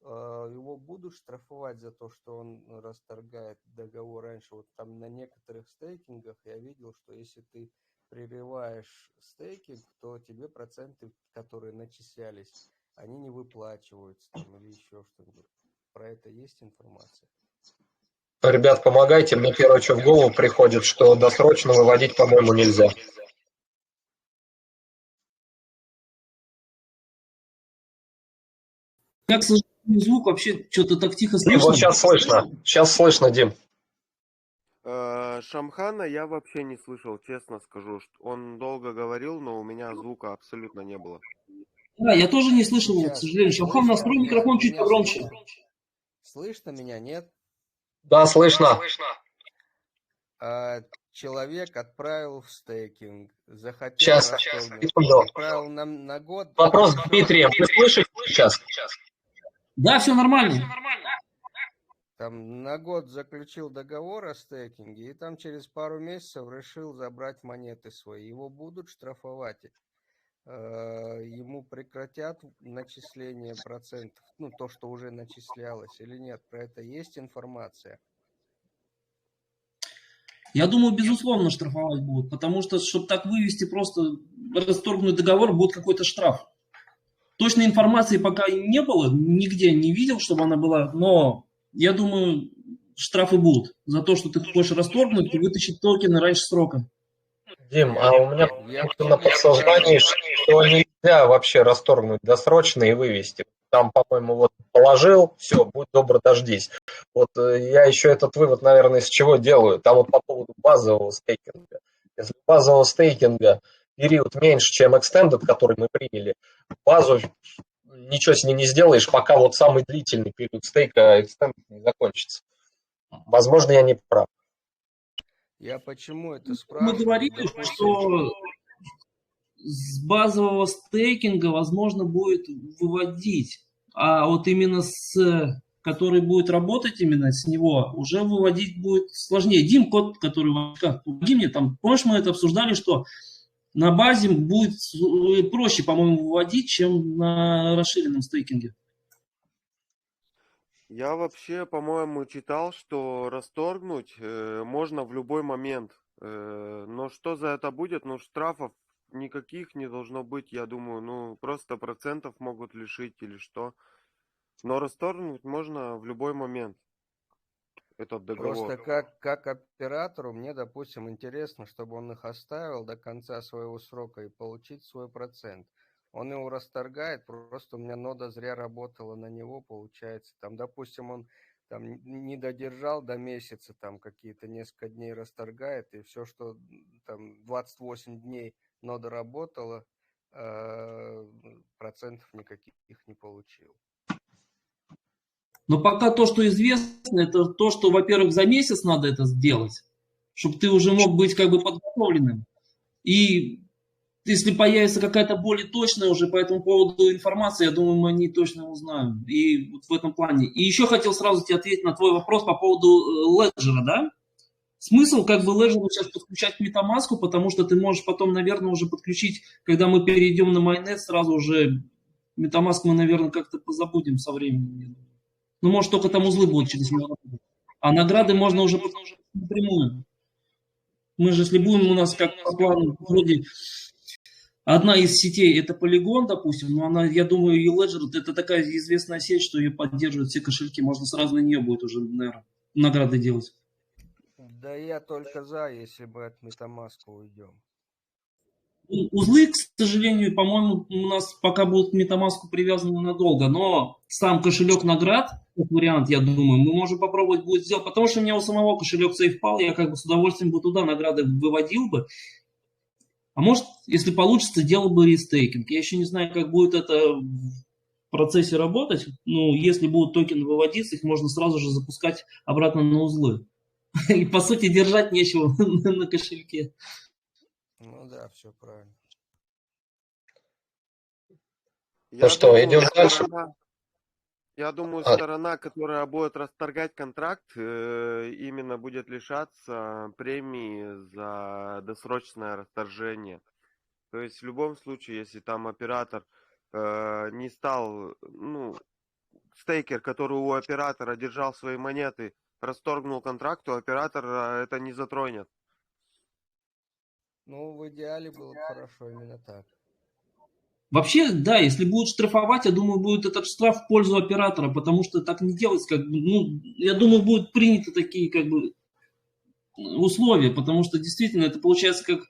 его будут штрафовать за то, что он расторгает договор раньше. Вот там на некоторых стейкингах я видел, что если ты прерываешь стейкинг, то тебе проценты, которые начислялись, они не выплачиваются там, или еще что-нибудь. Про это есть информация? Ребят, помогайте, мне первое, что в голову приходит, что досрочно выводить, по-моему, нельзя. Как, к сожалению, звук вообще что-то так тихо Дим, слышно. вот сейчас слышно, Дим. Шамхана я вообще не слышал, честно скажу. Он долго говорил, но у меня звука абсолютно не было. Да, я тоже не слышал, к Сейчас. сожалению. Шамхан, настрой микрофон чуть погромче. Слышно меня, нет? Да, слышно. Человек отправил в стейкинг, захотел Сейчас, секунду. отправил на год. Вопрос к Дмитрию. Вы слышите сейчас? Да, все нормально. Там на год заключил договор о стейкинге, и там через пару месяцев решил забрать монеты свои. Его будут штрафовать. Ему прекратят начисление процентов, ну, то, что уже начислялось, или нет? Про это есть информация? Я думаю, безусловно, штрафовать будут, потому что, чтобы так вывести, просто расторгнуть договор, будет какой-то штраф. Точной информации пока не было, нигде не видел, чтобы она была, но я думаю, штрафы будут за то, что ты хочешь расторгнуть и вытащить токены раньше срока. Дим, а у меня на подсознании, что нельзя вообще расторгнуть досрочно и вывести. Там, по-моему, вот положил, все, будь добр, дождись. Вот я еще этот вывод, наверное, из чего делаю. Там вот по поводу базового стейкинга. Если базового стейкинга период меньше, чем extended, который мы приняли, базу ничего с ней не сделаешь, пока вот самый длительный период стейка экстенд не закончится. Возможно, я не прав. Я почему это Мы спрашиваю? говорили, Допустим, что с базового стейкинга возможно будет выводить, а вот именно который будет работать именно с него, уже выводить будет сложнее. Дим, код, который помоги мне там, помнишь, мы это обсуждали, что на базе будет проще, по-моему, выводить, чем на расширенном стейкинге. Я вообще, по-моему, читал, что расторгнуть можно в любой момент. Но что за это будет? Ну, штрафов никаких не должно быть, я думаю. Ну, просто процентов могут лишить или что. Но расторгнуть можно в любой момент этот договор. просто как оператору мне, допустим, интересно, чтобы он их оставил до конца своего срока и получить свой процент. Он его расторгает, просто у меня нода зря работала на него, получается. Там, допустим, он там не додержал до месяца, там какие-то несколько дней расторгает, и все, что там 28 дней нода работала, процентов никаких не получил. Но пока то, что известно, это то, что, во-первых, за месяц надо это сделать, чтобы ты уже мог быть как бы подготовленным. И если появится какая-то более точная уже по этому поводу информация, я думаю, мы о ней точно узнаем. И вот в этом плане. И еще хотел сразу тебе ответить на твой вопрос по поводу леджера, да? Смысл как бы леджеру сейчас подключать к MetaMask, потому что ты можешь потом, наверное, уже подключить, когда мы перейдем на майонет, сразу уже MetaMask мы, наверное, как-то позабудем со временем. Ну, может, только там узлы будут через него. А награды можно уже напрямую. Мы же, если будем у нас как по плану, вроде одна из сетей это Polygon, допустим, но она, я думаю, и Ledger это такая известная сеть, что ее поддерживают все кошельки, можно сразу на нее будет уже, наверное, награды делать. Да я только за, если мы от MetaMask уйдем. Узлы, к сожалению, по-моему, у нас пока будут к MetaMask привязаны надолго, но сам кошелек наград, как вариант, я думаю, мы можем попробовать будет сделать, потому что у меня у самого кошелек SafePal, я как бы с удовольствием бы туда награды выводил бы, а может, если получится, делал бы рестейкинг. Я еще не знаю, как будет это в процессе работать, ну, если будут токены выводиться, их можно сразу же запускать обратно на узлы. И, по сути, держать нечего на кошельке. Ну да, все правильно. Ну Я что, думаю, идем дальше? Я думаю, А, сторона, которая будет расторгать контракт, именно будет лишаться премии за досрочное расторжение. То есть в любом случае, если там оператор не стал, ну, стейкер, который у оператора держал свои монеты, расторгнул контракт, то оператор это не затронет. Ну, в идеале было бы хорошо именно так. Вообще, да, если будут штрафовать, я думаю, будет этот штраф в пользу оператора, потому что так не делается, как бы, ну, я думаю, будут приняты такие, как бы, условия, потому что действительно это получается как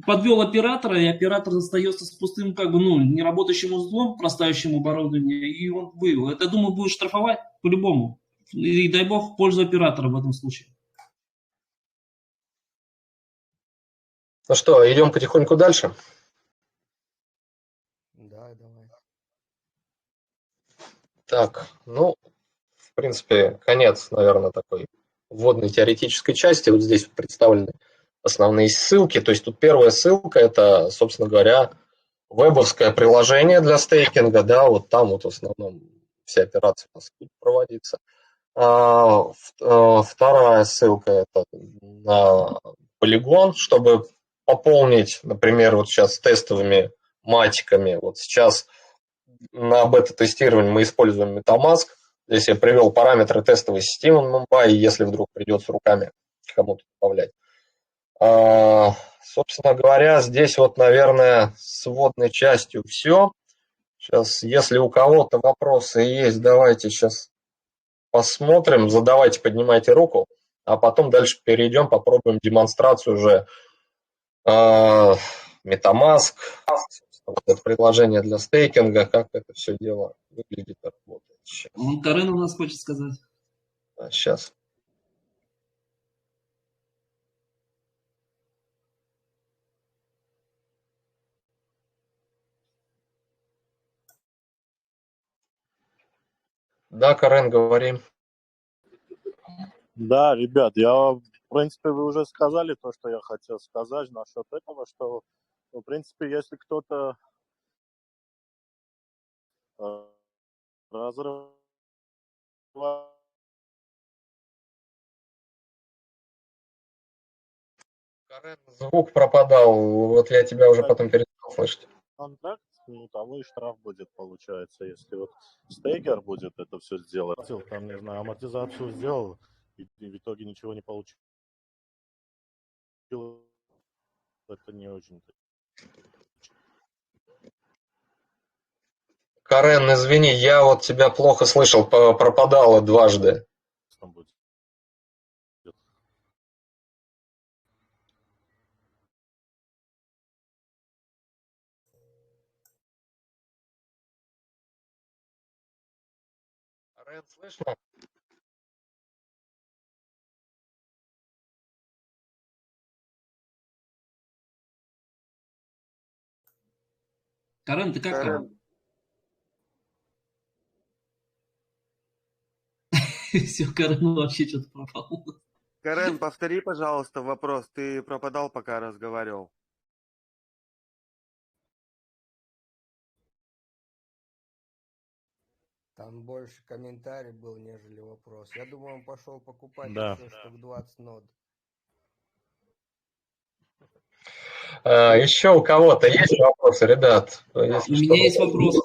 подвел оператора, и оператор остается с пустым, как бы, ну, неработающим узлом, простающим оборудованием, и он вывел. Это, думаю, будет штрафовать по-любому. И дай бог в пользу оператора в этом случае. ну что, идем потихоньку дальше? Да, давай. Так, ну, в принципе, конец, наверное, такой вводной теоретической части. Вот здесь представлены основные ссылки. То есть тут первая ссылка – это, собственно говоря, вебовское приложение для стейкинга, да, вот там вот в основном все операции у нас будут проводиться. Вторая ссылка – это на Polygon, чтобы пополнить, например, вот сейчас тестовыми матиками. Вот сейчас на бета-тестировании мы используем MetaMask. Здесь я привел параметры тестовой системы Mumbai, если вдруг придется руками кому-то добавлять. Собственно говоря, здесь вот, наверное, с вводной частью все. Сейчас, если у кого-то вопросы есть, давайте сейчас посмотрим. Задавайте, поднимайте руку, а потом дальше перейдем, попробуем демонстрацию уже MetaMask, вот это приложение для стейкинга, как это все дело выглядит и работает. Карен у нас хочет сказать. Сейчас. Да, Карен, говори. Да, ребят, в принципе, вы уже сказали то, что я хотел сказать насчет этого, что, в принципе, если кто-то разрывает... Карен, звук пропадал, вот я тебя уже потом перестал слышать. контракт, того и штраф будет, получается, если вот стейкер будет это все сделать. Там, не знаю, амортизацию сделал, и в итоге ничего не получил. Это не очень. Карен, извини, я вот тебя плохо слышал, пропадало дважды. Там будет. Карен, слышно? Карен, ты как там? Все, Карен вообще что-то пропал. Карен, повтори, пожалуйста, вопрос. Ты пропадал, пока разговаривал. Там больше комментарий был, нежели вопрос. Я думаю, он пошел покупать Да. еще штук 20 нод. Еще у кого-то есть вопросы, ребят? У меня есть вопрос.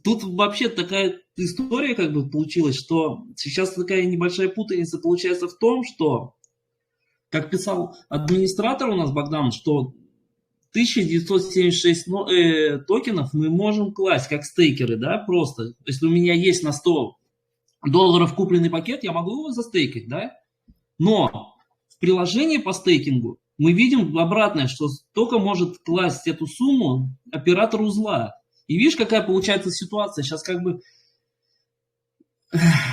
Тут вообще такая история как бы получилась, что сейчас такая небольшая путаница получается в том, что, как писал администратор у нас Богдан, что 1976 токенов мы можем класть как стейкеры, да, просто. Если у меня есть на $100 купленный пакет, я могу его застейкать, да. Но в приложении по стейкингу мы видим обратное, что только может класть эту сумму оператор узла. И видишь, какая получается ситуация. Сейчас как бы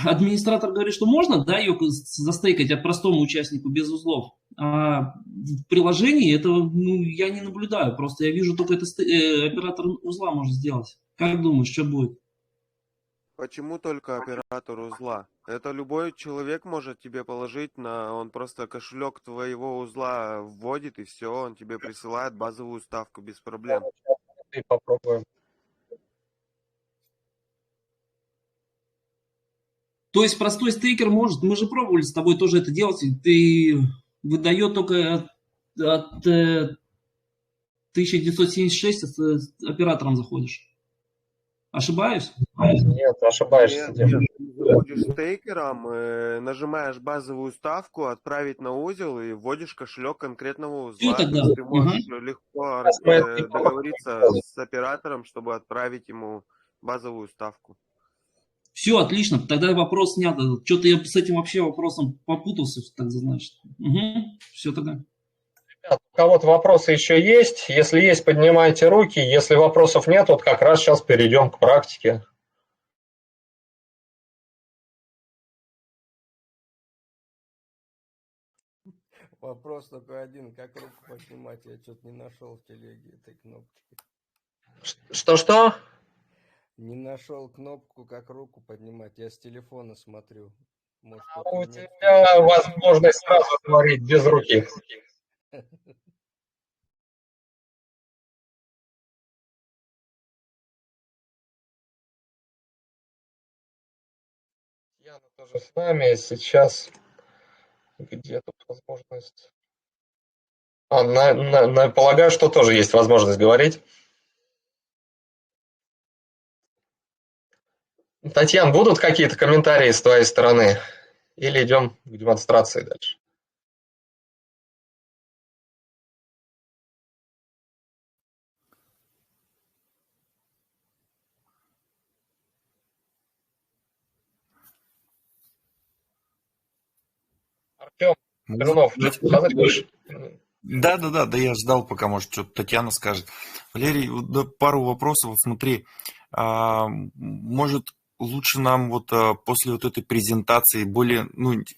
администратор говорит, что можно, да, ее застейкать от простому участнику без узлов. А в приложении этого я не наблюдаю. Просто я вижу только это оператор узла может сделать. Как думаешь, что будет? Почему только оператор узла? Это любой человек может тебе положить он просто кошелек твоего узла вводит, и все, он тебе присылает базовую ставку без проблем. И попробуем. То есть простой стейкер может, мы же пробовали с тобой тоже это делать, ты выдает только от 1976 с оператором заходишь. Ошибаюсь? Нет, ошибаешься. Нет, ты заходишь стейкером, нажимаешь базовую ставку, отправить на узел и вводишь кошелек конкретного узла. Всё тогда. То есть ты можешь легко договориться с оператором, чтобы отправить ему базовую ставку. Все, отлично, тогда вопрос снят. Что-то я с этим вообще вопросом попутался, так значит. Все тогда. Ребят, у кого-то вопросы еще есть? Если есть, поднимайте руки. Если вопросов нет, вот как раз сейчас перейдем к практике. Вопрос только один, как руку поднимать? Я что-то не нашел в телеге этой кнопочки. Что-что? Не нашел кнопку, как руку поднимать. Я с телефона смотрю. Может, У тебя возможность сразу говорить без руки. Яна тоже с нами. Сейчас где тут возможность? Полагаю, что тоже есть возможность говорить. Татьяна, будут какие-то комментарии с твоей стороны? Или идем к демонстрации дальше? Артем Перунов, что-то сказать хочешь? Да, я ждал, пока, может, что-то Татьяна скажет. Валерий, пару вопросов. Вот смотри, может, лучше нам вот после вот этой презентации более,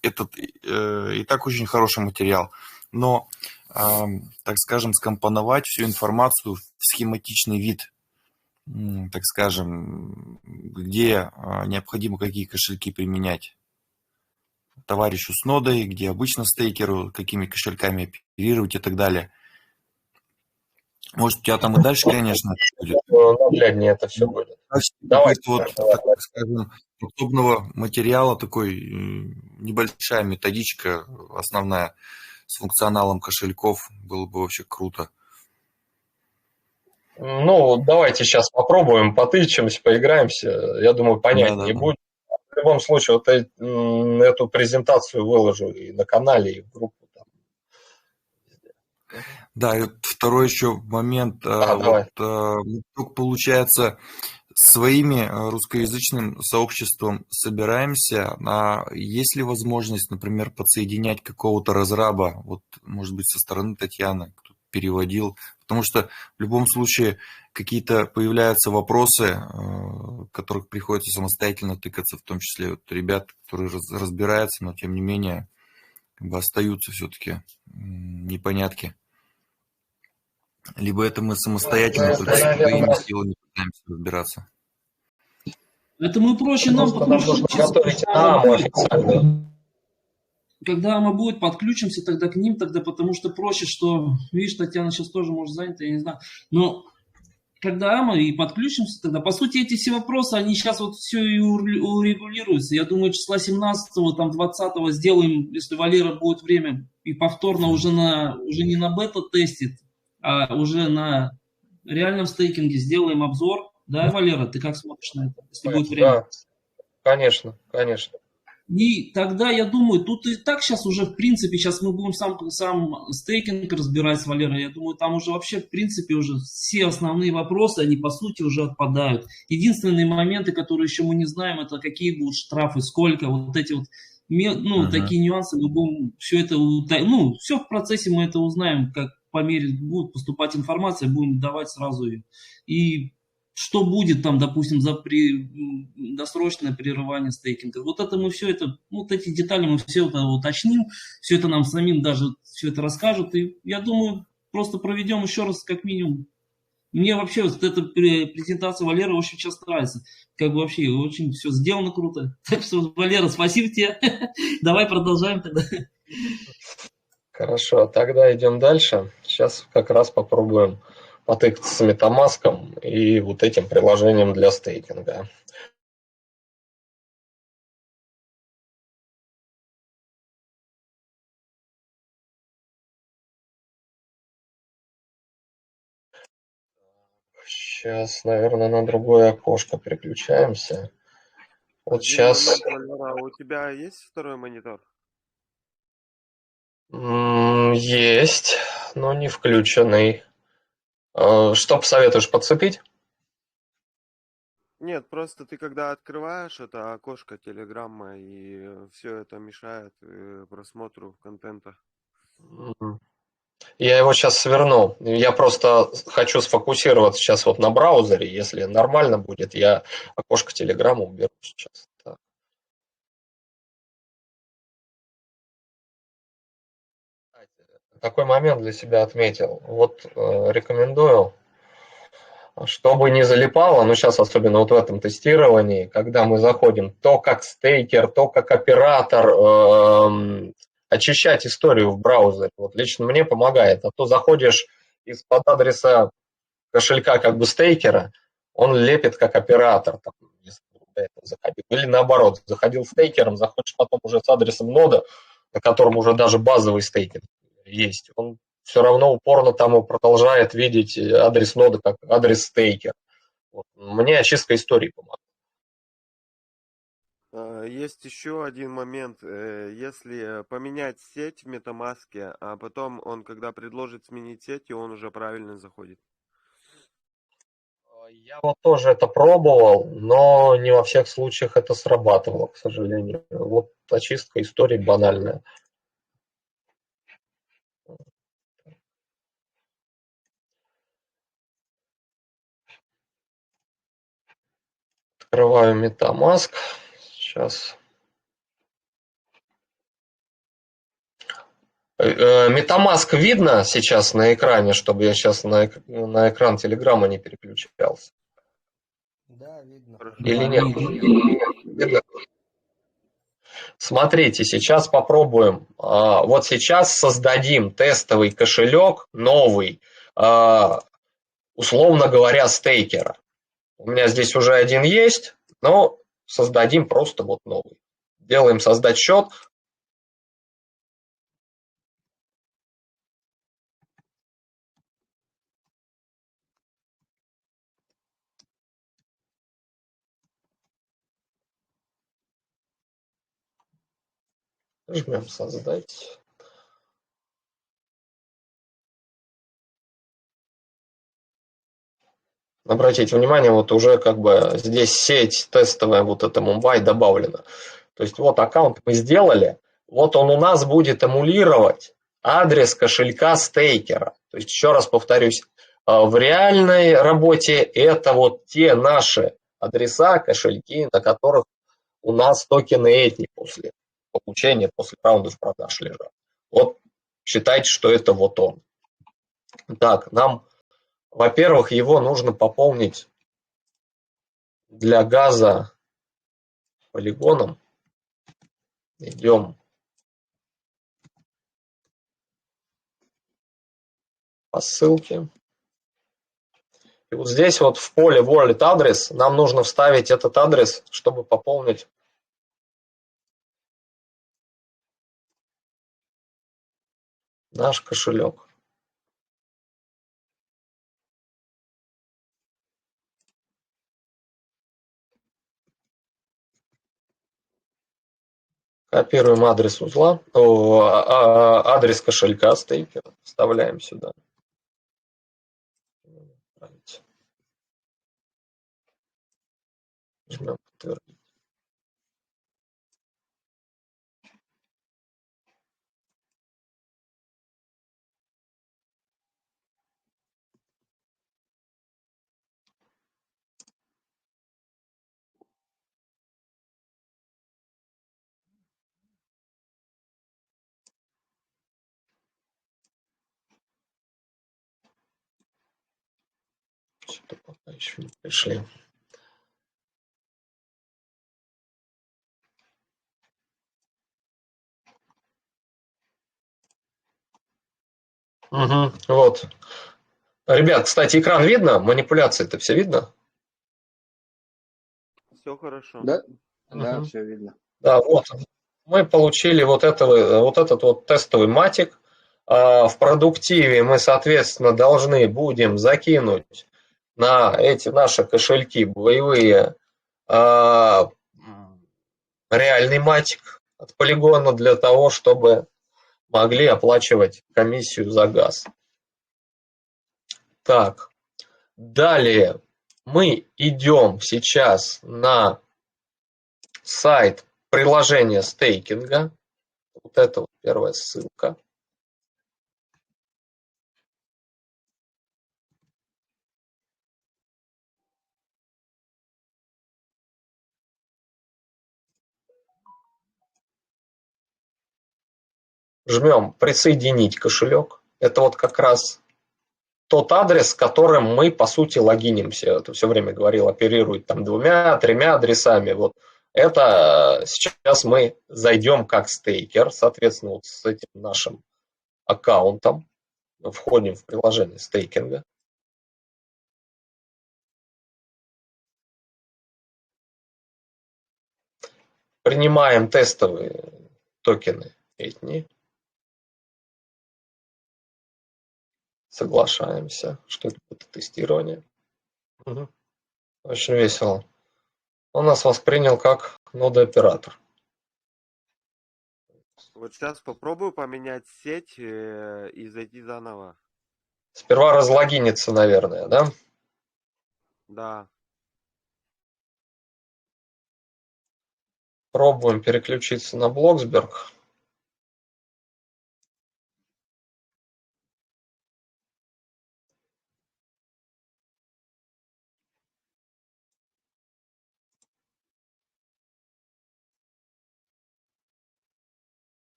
этот и так очень хороший материал, но, так скажем, скомпоновать всю информацию в схематичный вид. так скажем, где необходимо какие кошельки применять товарищу с нодой, где обычно стейкеру, какими кошельками оперировать и так далее. Может, у тебя там и дальше, конечно, будет. Нагляднее это все будет. Давай. Какой-то вот, так скажем, подобного материала, такой небольшая методичка основная с функционалом кошельков, было бы вообще круто. Ну, давайте сейчас попробуем, потычемся, поиграемся. Я думаю, понятнее будет. В любом случае, вот эту презентацию выложу и на канале, и в группу. Да, и второй еще момент. Вот, получается, своими русскоязычным сообществом собираемся, а есть ли возможность, например, подсоединять какого-то разраба, вот, может быть, со стороны Татьяны, кто переводил, потому что в любом случае какие-то появляются вопросы, в которых приходится самостоятельно тыкаться, в том числе вот ребят, которые разбираются, но тем не менее как бы остаются все-таки непонятки. Либо это мы самостоятельно только своими силами пытаемся разбираться. Это мы проще, нам проще. Когда АМА будет, подключимся тогда к ним, тогда, потому что проще, что, видишь, Татьяна сейчас тоже может занята, я не знаю. Но когда АМА и подключимся тогда, по сути, эти все вопросы, они сейчас вот все и урегулируются. Я думаю, числа 17-го, там 20-го сделаем, если Валера будет время, и повторно уже не на бета-тесте, а уже на реальном стейкинге сделаем обзор. Да, Валера, ты как смотришь на это, если будет время? Да, конечно, конечно. И тогда, я думаю, тут и так сейчас уже, в принципе, сейчас мы будем сам стейкинг разбирать с Валерой. Я думаю, там уже вообще, в принципе, уже все основные вопросы, они, по сути, уже отпадают. Единственные моменты, которые еще мы не знаем, это какие будут штрафы, сколько, вот эти вот, такие нюансы, мы будем все это, все в процессе мы это узнаем, как по мере будет поступать информация, будем давать сразу ее. И что будет там, допустим, за досрочное прерывание стейкинга. Вот это мы все это, вот эти детали мы все это уточним, все это нам самим даже все это расскажут. И я думаю, просто проведем еще раз как минимум. Мне вообще вот эта презентация Валеры очень сейчас нравится. Как бы вообще очень все сделано круто. Так что, Валера, спасибо тебе. Давай продолжаем тогда. Хорошо, тогда идем дальше. Сейчас как раз попробуем потыкаться с MetaMask и вот этим приложением для стейкинга. Сейчас, наверное, на другое окошко переключаемся. Вот сейчас... Валера, у тебя есть второй монитор? Есть, но не включенный. Что посоветуешь, подцепить? Нет, просто ты когда открываешь это окошко Телеграма, и все это мешает просмотру контента. Я его сейчас сверну. Я просто хочу сфокусироваться сейчас вот на браузере. Если нормально будет, я окошко Телеграма уберу сейчас. Так. Такой момент для себя отметил. Вот рекомендую, чтобы не залипало, но сейчас особенно вот в этом тестировании, когда мы заходим то как стейкер, то как оператор, очищать историю в браузере. Вот лично мне помогает. А то заходишь из-под адреса кошелька как бы стейкера, он лепит как оператор. Там, заходил. Или наоборот, заходил стейкером, заходишь потом уже с адресом нода, на котором уже даже базовый стейкер есть. Он все равно упорно там продолжает видеть адрес нода как адрес стейкера. Вот. Мне очистка истории помогает. Есть еще один момент. Если поменять сеть в MetaMask, а потом он, когда предложит сменить сеть, он уже правильно заходит. Я вот тоже это пробовал, но не во всех случаях это срабатывало, к сожалению. Вот очистка истории банальная. Открываю MetaMask. Сейчас. MetaMask видно сейчас на экране, чтобы я сейчас на экран Телеграма не переключался? Да, видно Хорошо. Или Да, нет? видно. Видно? Смотрите, сейчас попробуем. Вот сейчас создадим тестовый кошелек новый, условно говоря, стейкера. У меня здесь уже один есть, но создадим просто вот новый. Делаем создать счет. Жмем создать. Обратите внимание, вот уже как бы здесь сеть тестовая, вот эта Mumbai добавлена. То есть вот аккаунт мы сделали, вот он у нас будет эмулировать адрес кошелька стейкера. То есть еще раз повторюсь, в реальной работе это вот те наши адреса, кошельки, на которых у нас токены эти после получения, после раундов продаж лежат. Вот считайте, что это вот он. Так, нам, во-первых, его нужно пополнить для газа полигоном. Идем по ссылке. И вот здесь вот в поле wallet адрес нам нужно вставить этот адрес, чтобы пополнить наш кошелек. Копируем адрес узла, адрес кошелька стейкера, вставляем сюда. Жмем подтвердить. Что-то пока еще не пришли. Угу, вот. Ребят, кстати, экран видно? Манипуляции это все видно? Все хорошо. Да, да, Угу. все видно. Да, вот. Мы получили вот этот вот тестовый матик. В продуктиве мы, соответственно, должны будем закинуть на эти наши кошельки боевые реальный матик от полигона для того, чтобы могли оплачивать комиссию за газ. Так, далее мы идем сейчас на сайт приложения стейкинга. Вот это вот первая ссылка. Жмем «Присоединить кошелек». Это вот как раз тот адрес, с которым мы, по сути, логинимся. Это все время говорил, оперирует там 2-3 адресами. Вот это сейчас мы зайдем как стейкер, соответственно, вот с этим нашим аккаунтом. Входим в приложение стейкинга. Принимаем тестовые токены этни. Соглашаемся, что это будет тестирование. Угу. Очень весело. Он нас воспринял как нодооператор. Вот сейчас попробую поменять сеть и зайти заново. Сперва разлогиниться, наверное, да? Да. Пробуем переключиться на Блоксберг.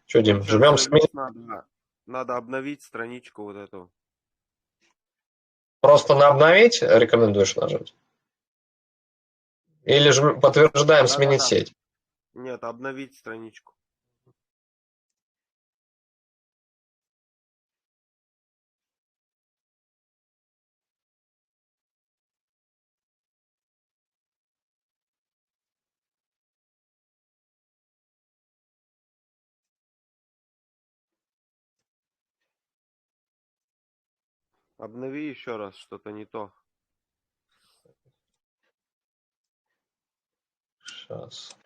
Что, Дим, Сейчас жмем сменить? надо обновить страничку вот эту. Просто на обновить рекомендуешь нажать? Или же подтверждаем сменить Да-да-да. сеть? Нет, обновить страничку. Обнови еще раз, что-то не то. Сейчас.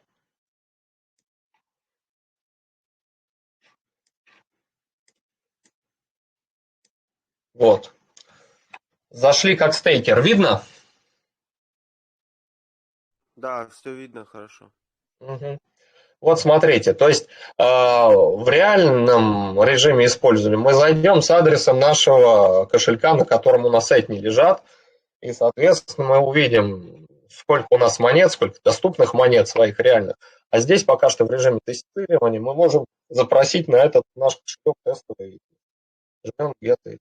Вот. Зашли как стейкер. Видно? Да, все видно хорошо. Угу. Вот смотрите, то есть в реальном режиме использования мы зайдем с адресом нашего кошелька, на котором у нас этни лежат, и, соответственно, мы увидим, сколько у нас монет, сколько доступных монет своих реальных. А здесь пока что в режиме тестирования мы можем запросить на этот наш кошелек тестовый. Жмем где-то.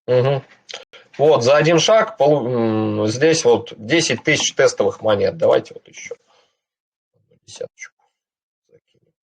Угу. Вот, за один шаг здесь вот 10 тысяч тестовых монет. Давайте вот еще десяточку закинем.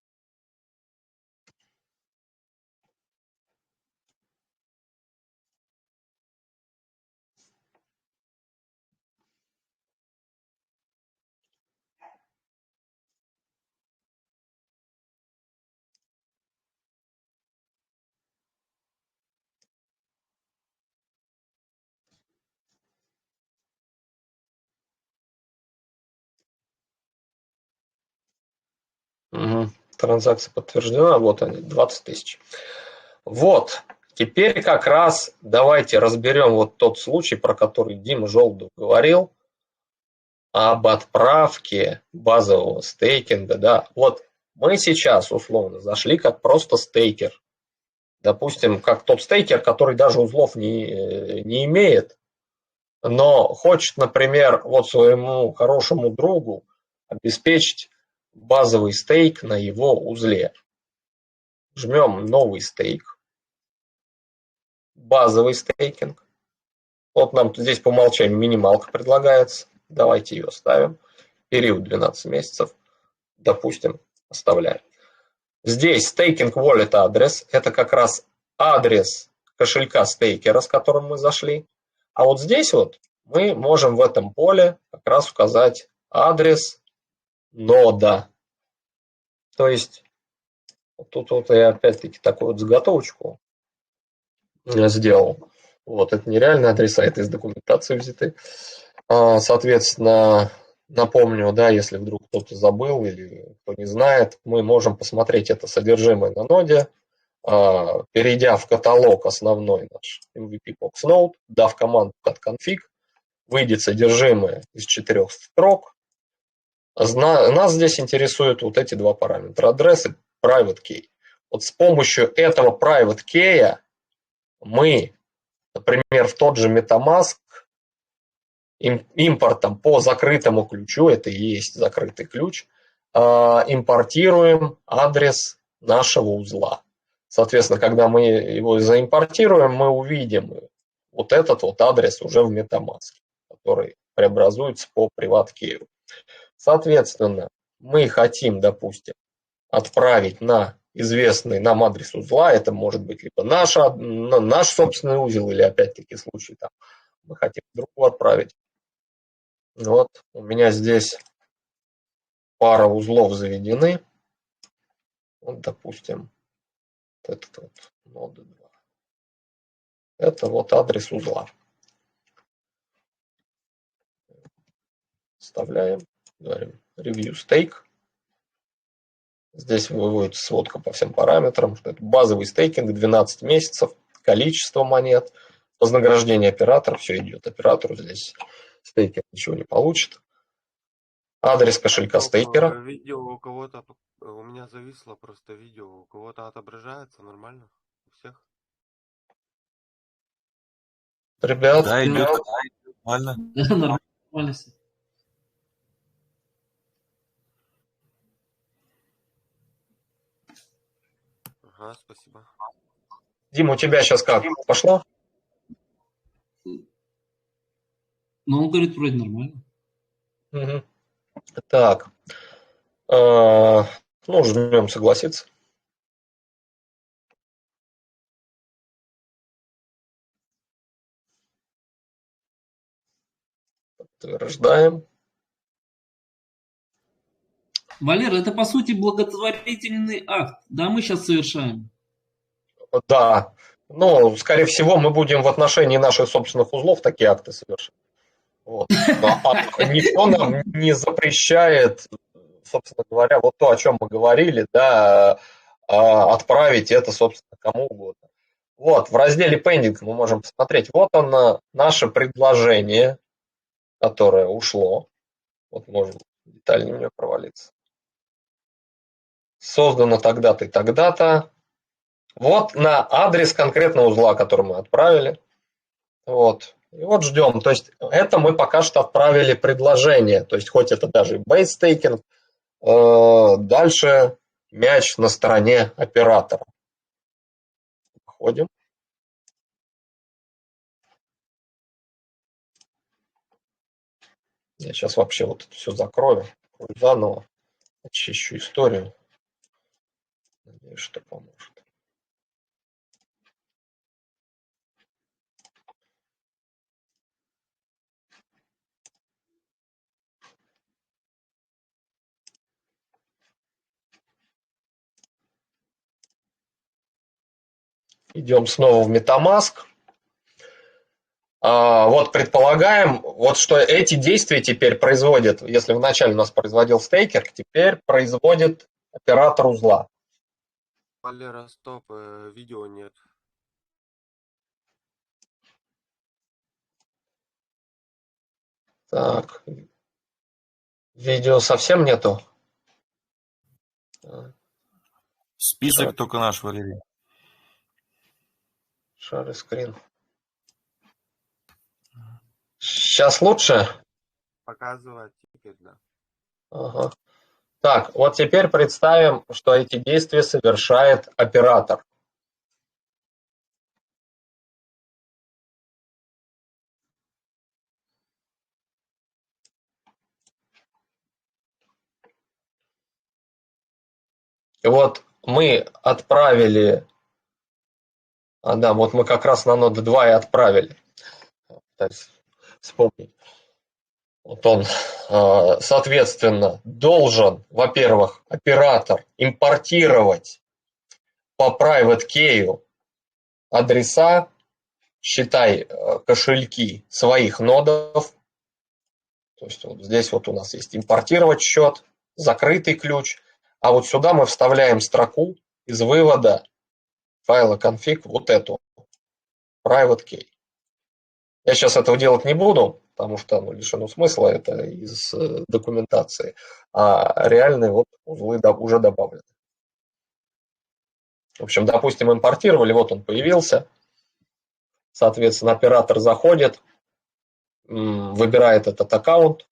Угу. Транзакция подтверждена, вот они, 20 тысяч. Вот, теперь как раз давайте разберем вот тот случай, про который Дима Желудов говорил, об отправке базового стейкинга. Да. Вот мы сейчас условно зашли как просто стейкер. Допустим, как тот стейкер, который даже узлов не имеет, но хочет, например, вот своему хорошему другу обеспечить базовый стейк на его узле. Жмем новый стейк, базовый стейкинг. Вот нам здесь по умолчанию минималка предлагается. Давайте ее ставим. Период 12 месяцев. Допустим, оставляем. Здесь стейкинг wallet адрес. Это как раз адрес кошелька стейкера, с которым мы зашли. А вот здесь вот мы можем в этом поле как раз указать адрес нода. То есть вот тут вот я опять-таки такую вот заготовочку сделал. Вот это нереальные адреса, это из документации взяты. Соответственно, напомню, да, если вдруг кто-то забыл или кто не знает, мы можем посмотреть это содержимое на ноде, перейдя в каталог основной наш MVP Box Node, дав команду cat-config, выйдет содержимое из 4 строк. Нас здесь интересуют вот эти два параметра, адрес и private key. Вот с помощью этого private key мы, например, в тот же MetaMask импортом по закрытому ключу, это и есть закрытый ключ, импортируем адрес нашего узла. Соответственно, когда мы его заимпортируем, мы увидим вот этот вот адрес уже в MetaMask, который преобразуется по private key. Соответственно, мы хотим, допустим, отправить на известный нам адрес узла, это может быть либо наш собственный узел, или опять-таки случай там мы хотим другу отправить. Вот у меня здесь пара узлов заведены. Вот, допустим, вот этот вот нода 2. Это вот адрес узла. Вставляем, говорим review stake. Здесь выводится сводка по всем параметрам. Это базовый стейкинг, 12 месяцев, количество монет, вознаграждение оператора, все идет оператору. Здесь стейкер ничего не получит. Адрес кошелька Стоп, стейкера. видео у кого-то, у меня зависло просто видео, у кого-то отображается нормально? У всех? Ребят, Да, идет Да, нормально. да, нормально всё. Ага, спасибо. Дима, у тебя сейчас как? Пошло? Но он говорит, вроде нормально. Мгм. Так. э, Ну, жмем согласиться. Подтверждаем. Валера, это по сути благотворительный акт. Да, мы сейчас совершаем. Да. Ну, скорее всего, мы будем в отношении наших собственных узлов такие акты совершать. Вот. Никто нам не запрещает, собственно говоря, вот то, о чем мы говорили, да, отправить это, собственно, кому угодно. Вот, в разделе Pending мы можем посмотреть. Вот оно, наше предложение, которое ушло. Вот можем детальнее в нее провалиться. Создано тогда-то и тогда-то. Вот на адрес конкретного узла, который мы отправили. Вот. И вот ждем. То есть это мы пока что отправили предложение. То есть хоть это даже и бейстейкинг, дальше мяч на стороне оператора. Входим. Я сейчас вообще вот это все закрою. Заново очищу историю. Надеюсь, что поможет. Идем снова в MetaMask. Вот предполагаем, вот что эти действия теперь производит, если вначале у нас производил стейкер, теперь производит оператор узла. Валера, стоп, видео нет. Так, видео совсем нету. Список только наш, Валерий. Share screen. Сейчас лучше? Показывать теперь, да. Ага. Так, вот теперь представим, что эти действия совершает оператор. И вот мы отправили, да, вот мы как раз на ноду 2 и отправили. Пытаюсь вспомнить. Вот он, соответственно, должен, во-первых, оператор импортировать по private key адреса, считай, кошельки своих нодов. То есть вот здесь вот у нас есть импортировать счет, закрытый ключ, а вот сюда мы вставляем строку из вывода файла config, вот эту, private key. Я сейчас этого делать не буду, потому что оно лишено смысла, это из документации, а реальные вот узлы уже добавлены. В общем, допустим, импортировали, вот он появился, соответственно, оператор заходит, выбирает этот аккаунт,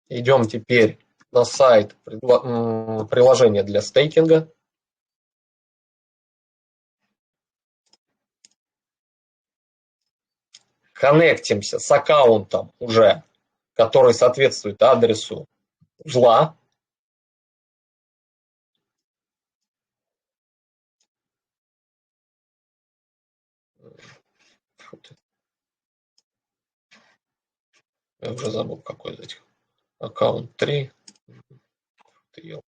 идем теперь на сайт приложения для стейкинга, коннектимся с аккаунтом уже, который соответствует адресу узла. Я уже забыл, какой из этих. Аккаунт 3. Ты ёлки.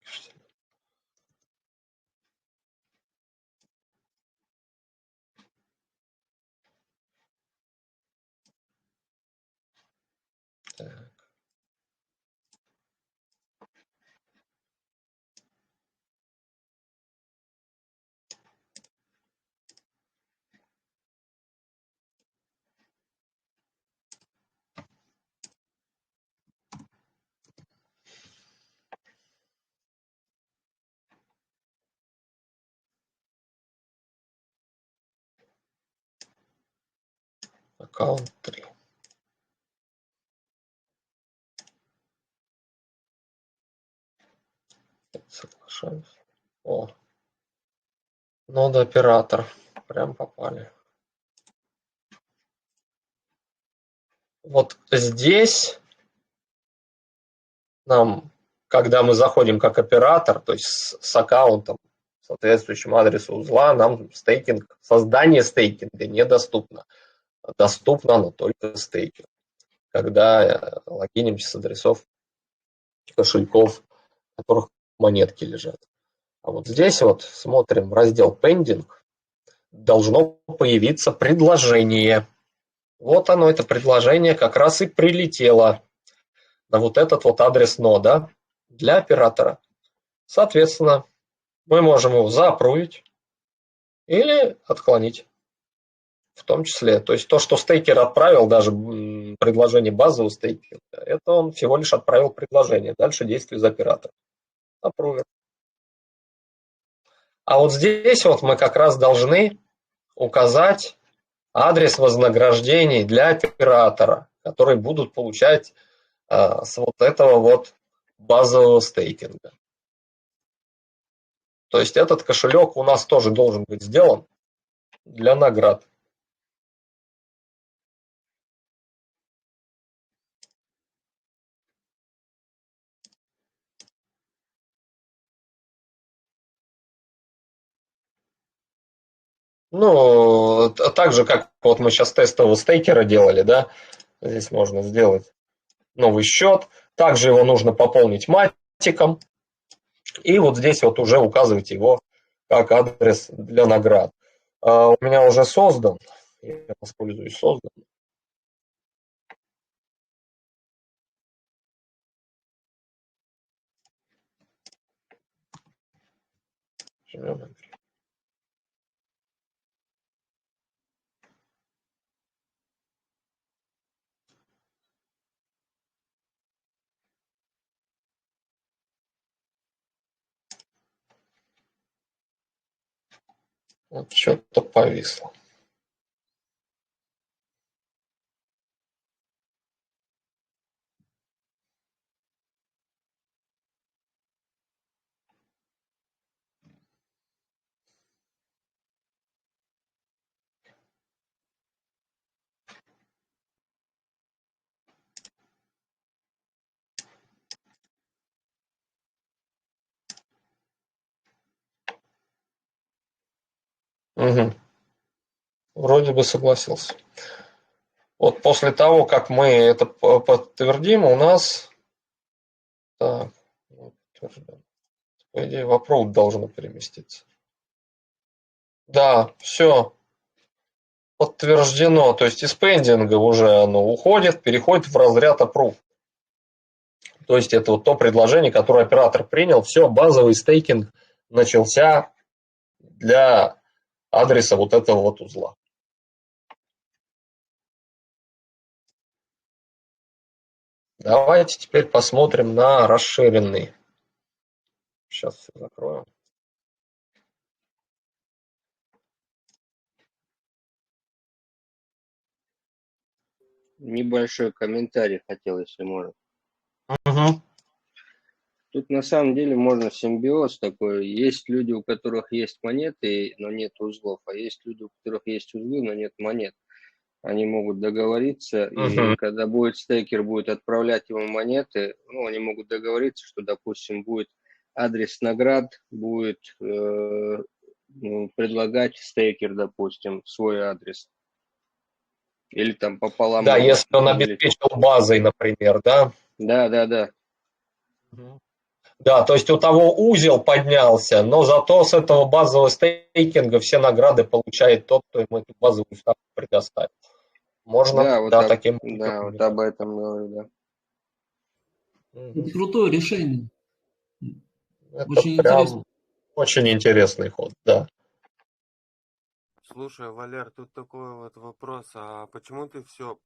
Так. Аккаунт 3. Соглашаюсь. О, нода оператор. Прям попали. Вот здесь нам, когда мы заходим как оператор, то есть с аккаунтом, соответствующим адресу узла, нам стейкинг, создание стейкинга недоступно. Доступно оно только стейкинг, когда логинимся с адресов кошельков, в которых монетки лежат. А вот здесь вот смотрим раздел Pending, должно появиться предложение. Вот оно, это предложение как раз и прилетело на вот этот вот адрес нода для оператора. Соответственно, мы можем его заапрувить или отклонить в том числе. То есть то, что стейкер отправил, даже предложение базового стейкинга, это он всего лишь отправил предложение. Дальше действие из оператора. Апрувер. А вот здесь вот мы как раз должны указать адрес вознаграждений для оператора, которые будут получать с вот этого вот базового стейкинга. То есть этот кошелек у нас тоже должен быть сделан для наград. Ну, так же, как вот мы сейчас тестового стейкера делали, да, здесь можно сделать новый счет. Также его нужно пополнить матиком. И вот здесь вот уже указывать его как адрес для наград. У меня уже создан. Я воспользуюсь созданным. Вот что-то повисло. Угу. Вроде бы согласился. Вот после того, как мы это подтвердим, у нас... Так, по идее, в approve должно переместиться. Да, все. Подтверждено. То есть из пендинга уже оно уходит, переходит в разряд approve. То есть это вот то предложение, которое оператор принял. Все, базовый стейкинг начался для адреса вот этого вот узла. Давайте теперь посмотрим на расширенный. Сейчас все закроем. Небольшой комментарий хотел, если можно. Угу. Тут на самом деле можно симбиоз такой. Есть люди, у которых есть монеты, но нет узлов, а есть люди, у которых есть узлы, но нет монет. Они могут договориться, и когда будет стейкер будет отправлять ему монеты, ну, они могут договориться, что, допустим, будет адрес наград, будет предлагать стейкер, допустим, свой адрес. Или там пополам. Да, если он обеспечил базой, например, да? Да. Да, то есть у того узел поднялся, но зато с этого базового стейкинга все награды получает тот, кто ему эту базовую ставку предоставит. Можно, да, вот да, таким... Да, вот об этом говорю, да. Это крутое решение. Это очень прям интересно. очень интересный ход, да. Слушай, Валер, тут такой вот вопрос. А почему ты все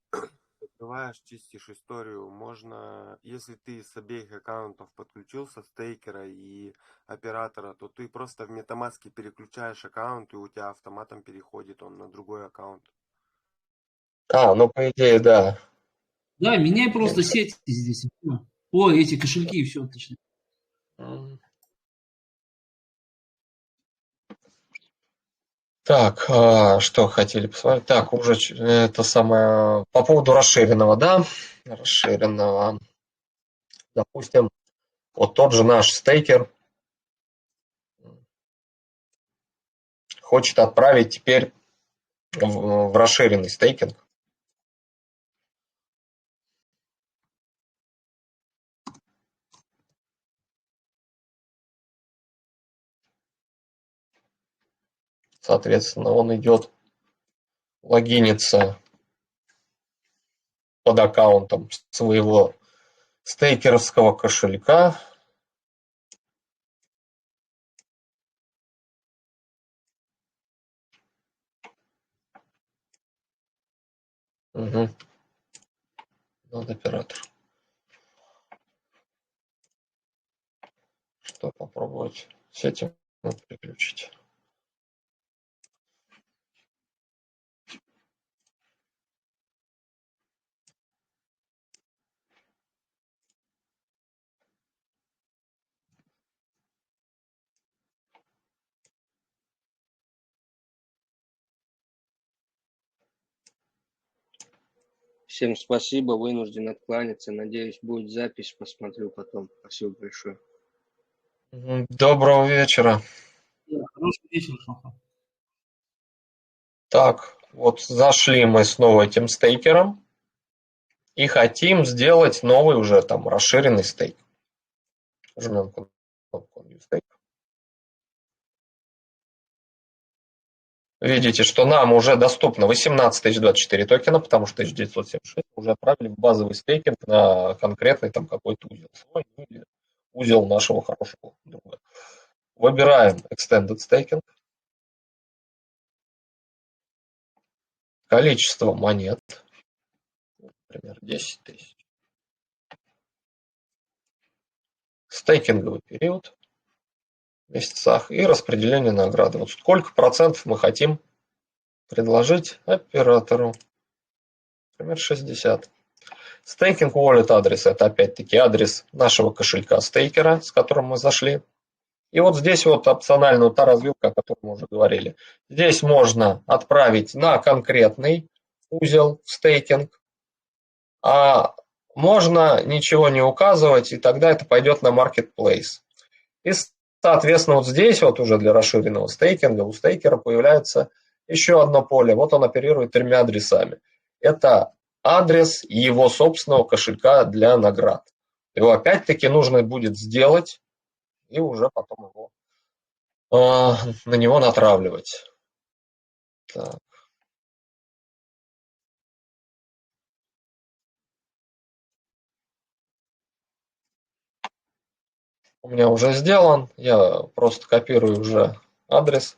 открываешь, чистишь историю? Можно, если ты с обеих аккаунтов подключился, стейкера и оператора, то ты просто в MetaMask переключаешь аккаунт, и у тебя автоматом переходит он на другой аккаунт. Ну по идее, да. Да, меняй просто сети здесь. И всё. Ой, эти кошельки и все, точнее. М. Так, что хотели посмотреть? Так, уже это самое, по поводу расширенного, да? Расширенного. Допустим, вот тот же наш стейкер хочет отправить теперь в расширенный стейкинг. Соответственно, он идет, логинится под аккаунтом своего стейкеровского кошелька. Угу. Надо оператор. Что попробовать с этим приключить? Всем спасибо, вынужден откланяться. Надеюсь, будет запись, посмотрю потом. Спасибо большое. Доброго вечера. Да, хороший вечер, Шоха. Так, вот зашли мы снова этим стейкером и хотим сделать новый уже там расширенный стейк. Жмем кнопку New Stake. Видите, что нам уже доступно 18 024 токена, потому что 1976 уже отправили в базовый стейкинг на конкретный там какой-то узел свой, или узел нашего хорошего друга. Выбираем Extended Staking. Количество монет, например, 10 000. Стейкинговый период в месяцах и распределение награды. Вот сколько процентов мы хотим предложить оператору. Например, 60. Стейкинг wallet адрес – это опять-таки адрес нашего кошелька стейкера, с которым мы зашли. И вот здесь вот опционально та развилка, о которой мы уже говорили. Здесь можно отправить на конкретный узел в стейкинг, а можно ничего не указывать, и тогда это пойдет на marketplace. И, соответственно, вот здесь вот уже для расширенного стейкинга у стейкера появляется еще одно поле. Вот он оперирует 3 адресами. Это адрес его собственного кошелька для наград. Его опять-таки нужно будет сделать и уже потом его на него натравливать. Так. У меня уже сделан. Я просто копирую уже адрес.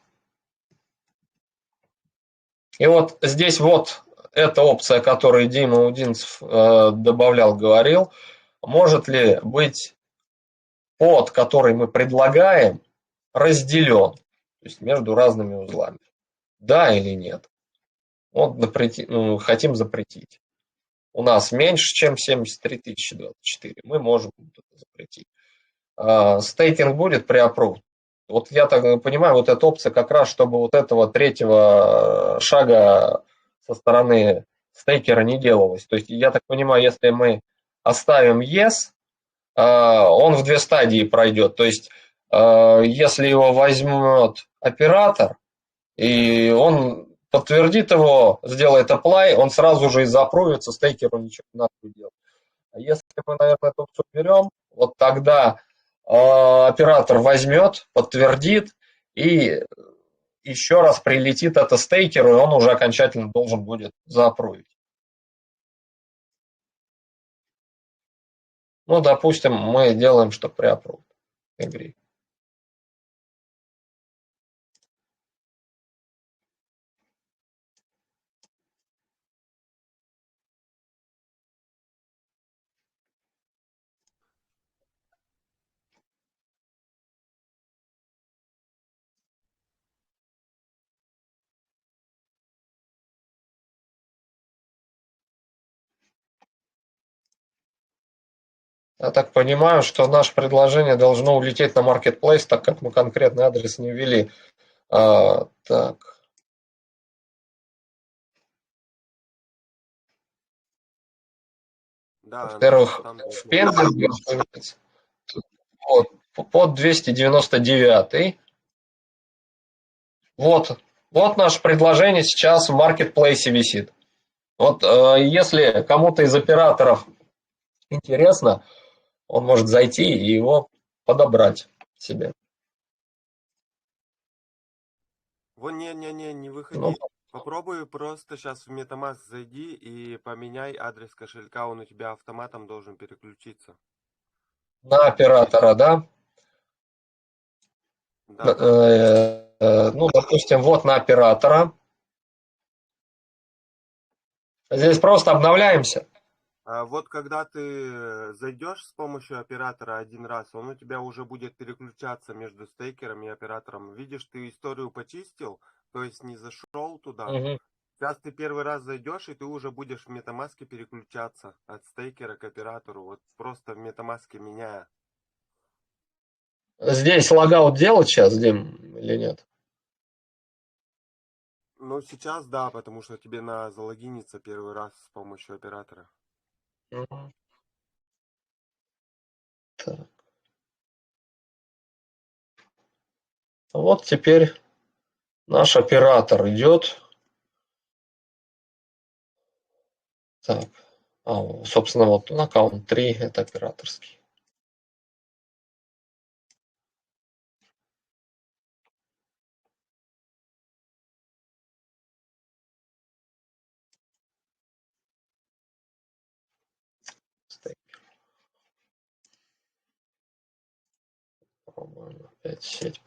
И вот здесь вот эта опция, которую Дима Удинцев добавлял, говорил, может ли быть под, который мы предлагаем, разделен, то есть между разными узлами. Да или нет? Вот хотим запретить. У нас меньше, чем 73 024. Мы можем это запретить. Стейкинг будет при approve. Вот я так понимаю, вот эта опция как раз, чтобы вот этого третьего шага со стороны стейкера не делалось. То есть я так понимаю, если мы оставим yes, он в 2 стадии пройдет. То есть если его возьмет оператор, и он подтвердит его, сделает apply, он сразу же и запрувится, стейкеру ничего не надо делать. А если мы, наверное, эту опцию берем, вот тогда оператор возьмет, подтвердит, и еще раз прилетит это стейкеру, и он уже окончательно должен будет заапрувить. Ну, допустим, мы делаем, что преапрув. Agree. Я так понимаю, что наше предложение должно улететь на Marketplace, так как мы конкретный адрес не ввели. Так. Да, оно сейчас Во-первых, там в должно быть. Пензенге вот, под 299. Вот наше предложение сейчас в Marketplace висит. Вот если кому-то из операторов интересно, он может зайти и его подобрать себе. Вон, не Ну, выходи. Попробуй просто сейчас в MetaMask зайди и поменяй адрес кошелька, он у тебя автоматом должен переключиться. на оператора, да? Да, да. Ну, допустим, вот на оператора. Здесь просто обновляемся. А вот когда ты зайдешь с помощью оператора один раз, он у тебя уже будет переключаться между стейкером и оператором. Видишь, ты историю почистил, то есть не зашел туда. Угу. Сейчас ты первый раз зайдешь, и ты уже будешь в MetaMask переключаться от стейкера к оператору. Вот просто в MetaMask меняя. Здесь логаут делать сейчас, Дим, или нет? Ну, сейчас да, потому что тебе надо залогиниться первый раз с помощью оператора. Угу. Так. Вот теперь наш оператор идет. Так. Собственно, вот аккаунт 3 это операторский. По-моему, опять сеть.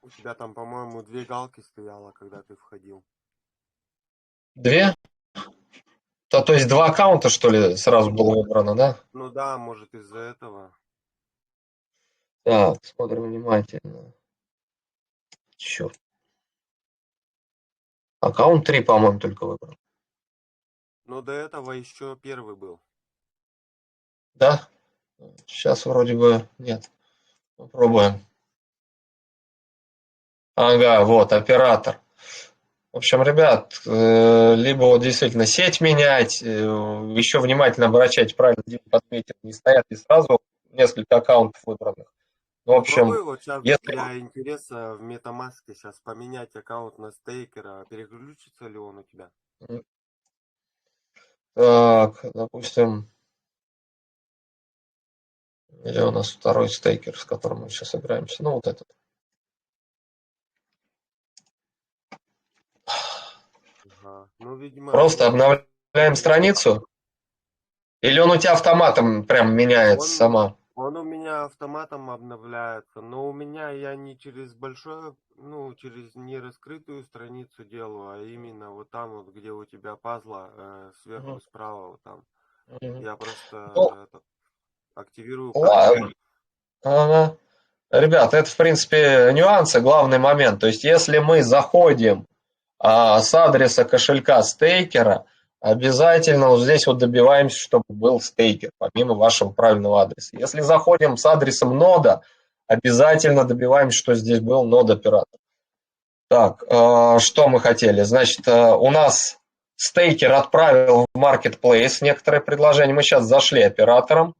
У тебя там, по-моему, 2 галки стояло, когда ты входил. 2? То есть 2 аккаунта, что ли, сразу было выбрано, да? Ну да, может из-за этого. Так, смотрим внимательно. Черт. Аккаунт 3, по-моему, только выбрал. Но до этого еще первый был. Да? Сейчас вроде бы нет. Попробуем. Ага, вот, оператор. В общем, ребят, либо вот действительно сеть менять, еще внимательно обращайте, правильно Дима подметил, не стоят и сразу несколько аккаунтов выбранных. В общем, Попробуй вот сейчас если... для интереса в MetaMask сейчас поменять аккаунт на стейкера. Переключится ли он у тебя? Так, допустим, или у нас второй стейкер, с которым мы сейчас играемся. Ну, вот этот. Ага. Ну, видимо, Просто он обновляем страницу? Или он у тебя автоматом прям меняется сама? Он у меня автоматом обновляется, но у меня я не через большое, ну, через не раскрытую страницу делаю, а именно вот там вот, где у тебя пазла, сверху справа вот там. Я просто активирую пазл. Ладно. Ага. Ребят, это, в принципе, нюансы, главный момент. То есть, если мы заходим с адреса кошелька стейкера, обязательно вот здесь вот добиваемся, чтобы был стейкер, помимо вашего правильного адреса. Если заходим с адресом нода, обязательно добиваемся, что здесь был нод-оператор. Так, что мы хотели? Значит, у нас стейкер отправил в Marketplace некоторые предложения. Мы сейчас зашли оператором,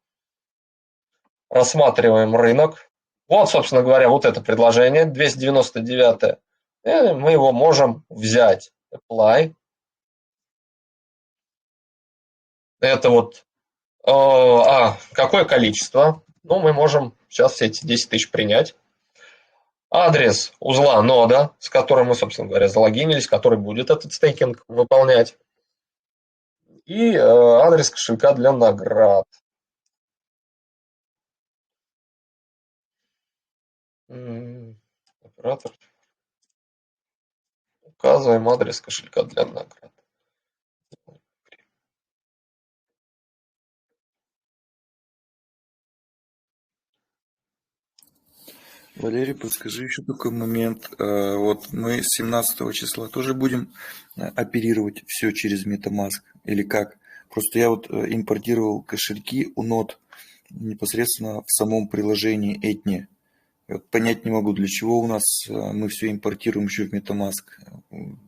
рассматриваем рынок. Вот, собственно говоря, вот это предложение, 299. И мы его можем взять. Apply. Это вот... какое количество? Ну, мы можем сейчас все эти 10 тысяч принять. адрес узла нода, с которым мы, собственно говоря, залогинились, который будет этот стейкинг выполнять, и адрес кошелька для наград. Оператор. Указываем адрес кошелька для наград. Валерий, подскажи еще такой момент. Вот мы с 17 числа тоже будем оперировать все через MetaMask или как? Просто я вот импортировал кошельки у нод непосредственно в самом приложении Ethni. Вот понять не могу, для чего у нас мы все импортируем еще в MetaMask.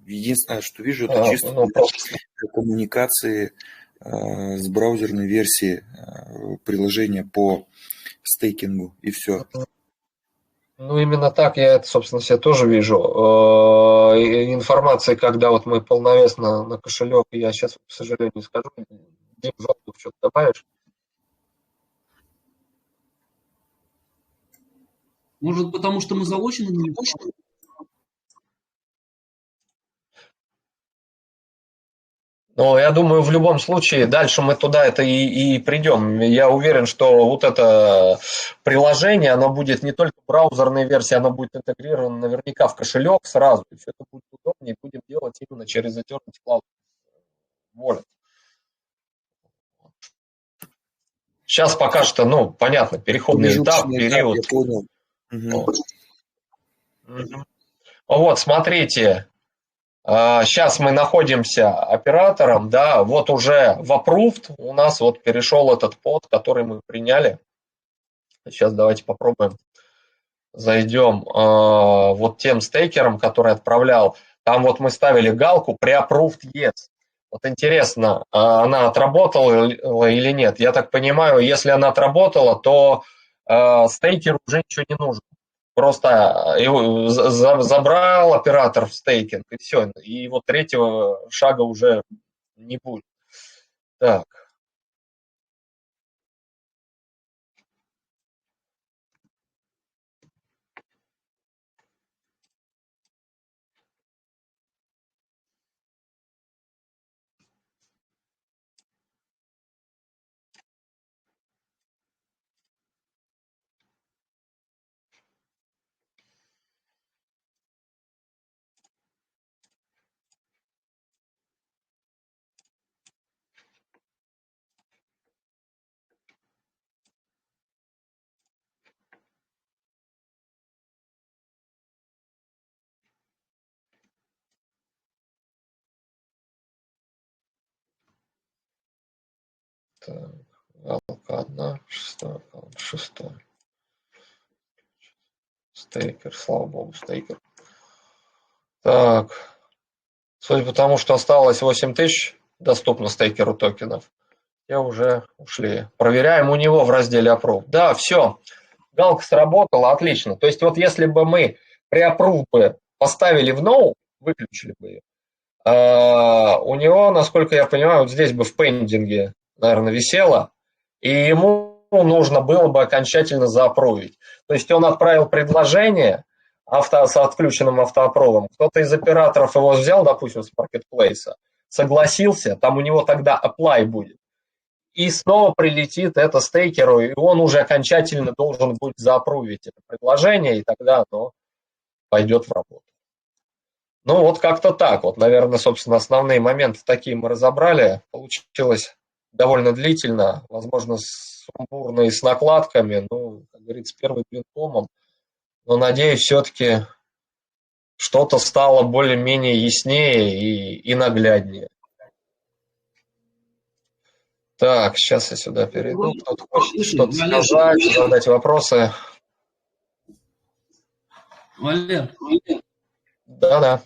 Единственное, что вижу, это чисто для коммуникации с браузерной версией приложения по стейкингу, и все. Ну, именно так я это, собственно, себе тоже вижу. Информации, когда вот мы полновесно на кошелек, я сейчас, к сожалению, не скажу, Дим, Жолтов, что-то добавишь? Может, потому что мы залочены на него? Ну, я думаю, в любом случае, дальше мы туда это и придем. Я уверен, что вот это приложение, оно будет не только в браузерной версии, оно будет интегрировано наверняка в кошелек сразу. И все это будет удобнее, будем делать именно через Eternity Cloud Wallet. Сейчас пока что, ну, понятно, переходный этап, период. Я понял. Вот, смотрите. Сейчас мы находимся оператором, да, вот уже в approved у нас вот перешел этот под, который мы приняли. Сейчас давайте попробуем. Зайдем вот тем стейкером, который отправлял. Там вот мы ставили галку pre-approved yes. Вот интересно, она отработала или нет? Я так понимаю, если она отработала, то стейкеру уже ничего не нужно. Просто его забрал оператор в стейкинг, и все. И вот третьего шага уже не будет. Так. Так, галка 1, 6. Стейкер, слава богу, стейкер. Так, судя по тому, что осталось 8000 доступно стейкеру токенов, те уже ушли. Проверяем у него в разделе Approve. Да, все, галка сработала, отлично. То есть вот если бы мы при Approve бы поставили в No, выключили бы ее, у него, насколько я понимаю, вот здесь бы в пендинге, наверное, висело, и ему нужно было бы окончательно заапрувить. То есть он отправил предложение с отключенным автоапровом. Кто-то из операторов его взял, допустим, с маркетплейса, согласился, там у него тогда apply будет. И снова прилетит это стейкеру, и он уже окончательно должен будет заапрувить это предложение, и тогда оно пойдет в работу. Ну, вот как-то так. Вот, наверное, собственно, основные моменты такие мы разобрали. Получилось довольно длительно, возможно, сумбурно и с накладками, ну, как говорится, первым блинкомом. Но, надеюсь, все-таки что-то стало более-менее яснее и нагляднее. Так, сейчас я сюда перейду. Кто-то хочет что-то сказать, задать вопросы. Валер. Да-да.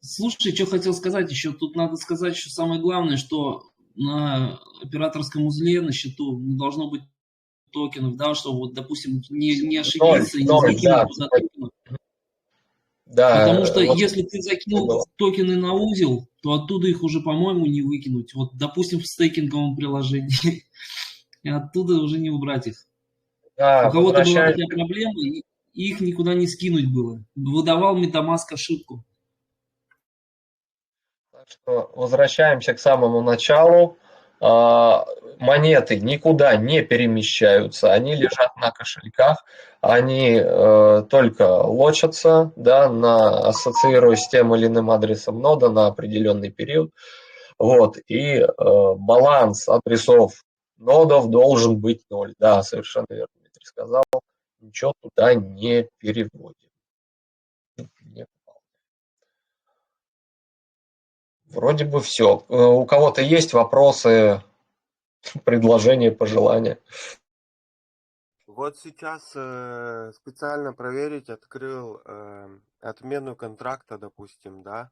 Слушай, что хотел сказать еще. Тут надо сказать еще самое главное, что на операторском узле на счету не должно быть токенов, да, чтобы, вот, допустим, не ошибиться и не закинуть туда токенов. Да, потому что вот если ты закинул токены на узел, то оттуда их уже, по-моему, не выкинуть. Вот, допустим, в стейкинговом приложении. И оттуда уже не убрать их. Да, у кого-то была такая проблема, их никуда не скинуть было. Выдавал MetaMask ошибку. Так что возвращаемся к самому началу. Монеты никуда не перемещаются, они лежат на кошельках, они только лочатся, да, ассоциируясь с тем или иным адресом нода на определенный период. Вот, и баланс адресов нодов должен быть 0. Да, совершенно верно Дмитрий сказал. Ничего туда не переводим. Вроде бы все. У кого-то есть вопросы, предложения, пожелания? Вот сейчас специально проверить открыл отмену контракта, допустим, да,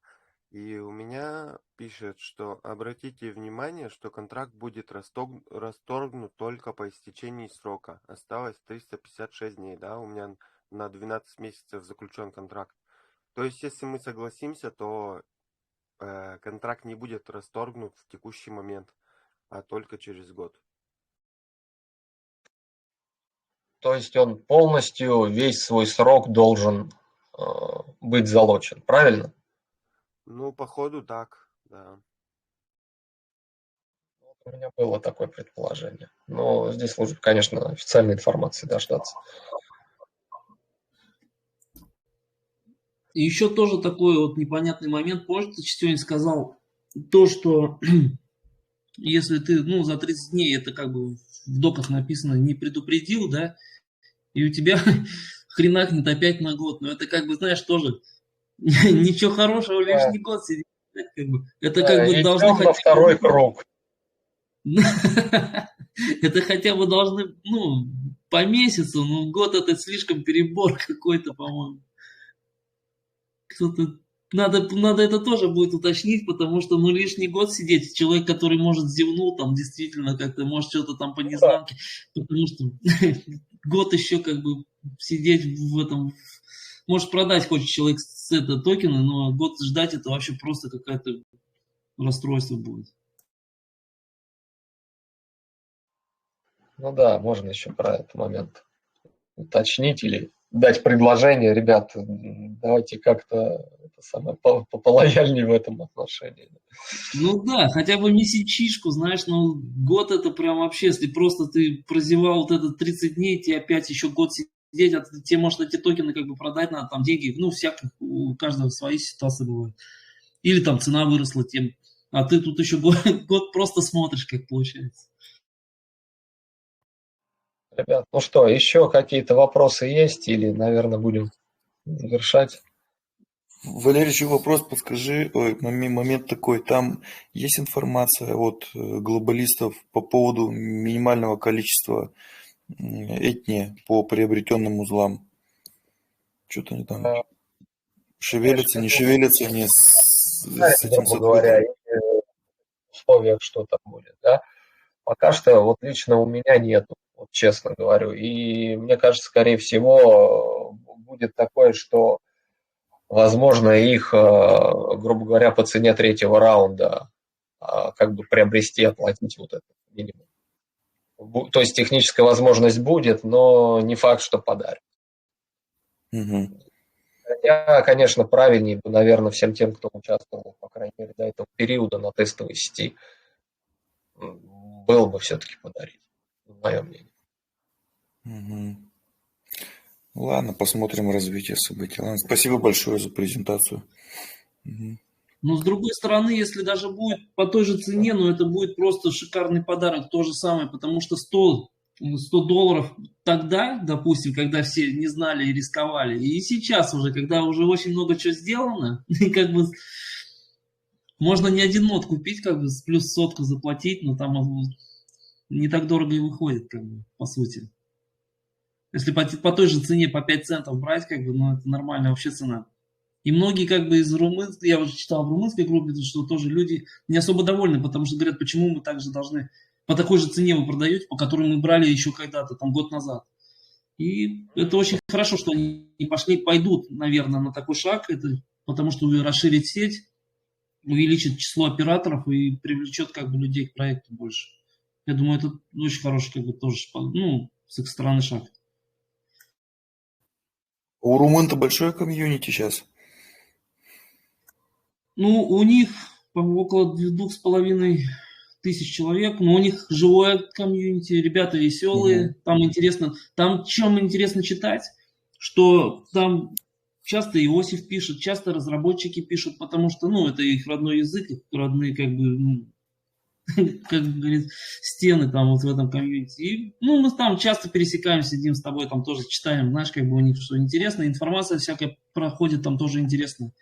и у меня пишет, что обратите внимание, что контракт будет расторгнут только по истечении срока. Осталось 356 дней, да, у меня на 12 месяцев заключен контракт. То есть, если мы согласимся, то контракт не будет расторгнут в текущий момент, а только через год. То есть он полностью весь свой срок должен быть залочен, правильно? Ну, походу так, да. У меня было такое предположение. Но здесь лучше, конечно, официальной информации дождаться. И еще тоже такой вот непонятный момент. Помните, ты сегодня сказал то, что если ты, ну, за 30 дней, это как бы в доках написано, не предупредил, да, и у тебя хренахнет опять на год. Но это как бы, знаешь, тоже ничего хорошего лишний год сидеть. Как бы. Это как бы должны идем на второй круг. Это хотя бы должны, ну, по месяцу, ну, год это слишком перебор какой-то, по-моему. Кто-то надо это тоже будет уточнить, потому что, ну, лишний год сидеть, человек, который, может, зевнул, там, действительно, как-то, может, что-то там по незнанке, потому что год еще, как бы, сидеть в этом, может, продать хочет человек с этого токена, но год ждать, это вообще просто какое-то расстройство будет. Ну да, можно еще про этот момент уточнить или дать предложение, ребят, давайте как-то полояльнее в этом отношении. Ну да, хотя бы месячишку, знаешь, ну год это прям вообще, если просто ты прозевал вот это 30 дней, тебе опять еще год сидеть, а тебе, может, эти токены как бы продать надо, там деньги, ну, всяких, у каждого свои ситуации бывают. Или там цена выросла тем, а ты тут еще год просто смотришь, как получается. Ребят, ну что, еще какие-то вопросы есть или, наверное, будем завершать? Валерий, еще вопрос, подскажи, момент такой, там есть информация от глобалистов по поводу минимального количества этни по приобретенным узлам? Что-то они там шевелятся, не шевелятся они с этим Грубо говоря, запретом? в условиях что там будет, да? Пока что вот лично у меня нету, вот честно говорю. И мне кажется, скорее всего, будет такое, что, возможно, их, грубо говоря, по цене третьего раунда как бы приобрести, оплатить вот этот минимум. То есть техническая возможность будет, но не факт, что подарят. Угу. Хотя, конечно, правильнее бы, наверное, всем тем, кто участвовал, по крайней мере, до этого периода на тестовой сети, было бы все-таки подарить, мое мнение. Угу. Ладно, посмотрим развитие событий. Ладно, спасибо большое за презентацию. Угу. Но с другой стороны, если даже будет по той же цене, но это будет просто шикарный подарок, то же самое, потому что $100 тогда, допустим, когда все не знали и рисковали, и сейчас уже, когда уже очень много чего сделано, и как бы можно не один нот купить, как бы плюс сотку заплатить, но там не так дорого и выходит, как бы, по сути. Если по той же цене, по 5 центов брать, как бы, ну, это нормальная вообще цена. И многие как бы из румынской, я уже читал в румынской группе, что тоже люди не особо довольны, потому что говорят, почему мы также должны, по такой же цене вы продаете, по которой мы брали еще когда-то, там год назад. И это очень хорошо, что они пойдут, наверное, на такой шаг, это, потому что расширить сеть, увеличит число операторов и привлечет как бы людей к проекту больше. Я думаю, это очень хороший как бы тоже, ну, с их стороны шаг. У румын-то большое комьюнити сейчас. Ну, у них, по-моему, около 2500 человек, но у них живое комьюнити, ребята веселые, там интересно, там чем интересно читать, что там часто Иосиф пишет, часто разработчики пишут, потому что, ну, это их родной язык, их родные, как бы, ну, как говорит, стены там вот в этом комьюнити. И, ну, мы там часто пересекаемся, сидим с тобой, там тоже читаем, знаешь, как бы у них что интересно, информация всякая проходит, там тоже интересно.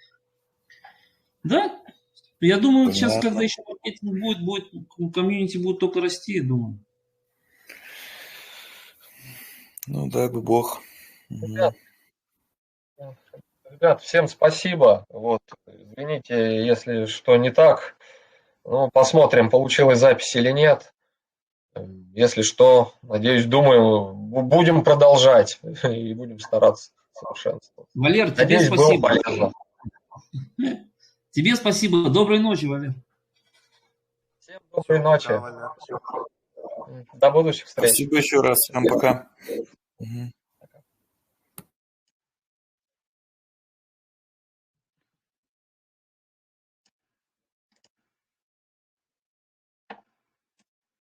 Да, я думаю, сейчас, когда еще маркетинг будет, комьюнити будет только расти, я думаю. Ну, дай бы бог. Ребят, всем спасибо. Вот, извините, если что не так. Ну, посмотрим, получилась запись или нет. Если что, надеюсь, думаю, будем продолжать и будем стараться совершенствовать. Валер, тебе Надеюсь, было спасибо. полезно. Тебе спасибо. Доброй ночи, Валер. Всем доброй ночи. Пока, Валер. До будущих встреч. Спасибо еще раз. Всем пока. Мгм.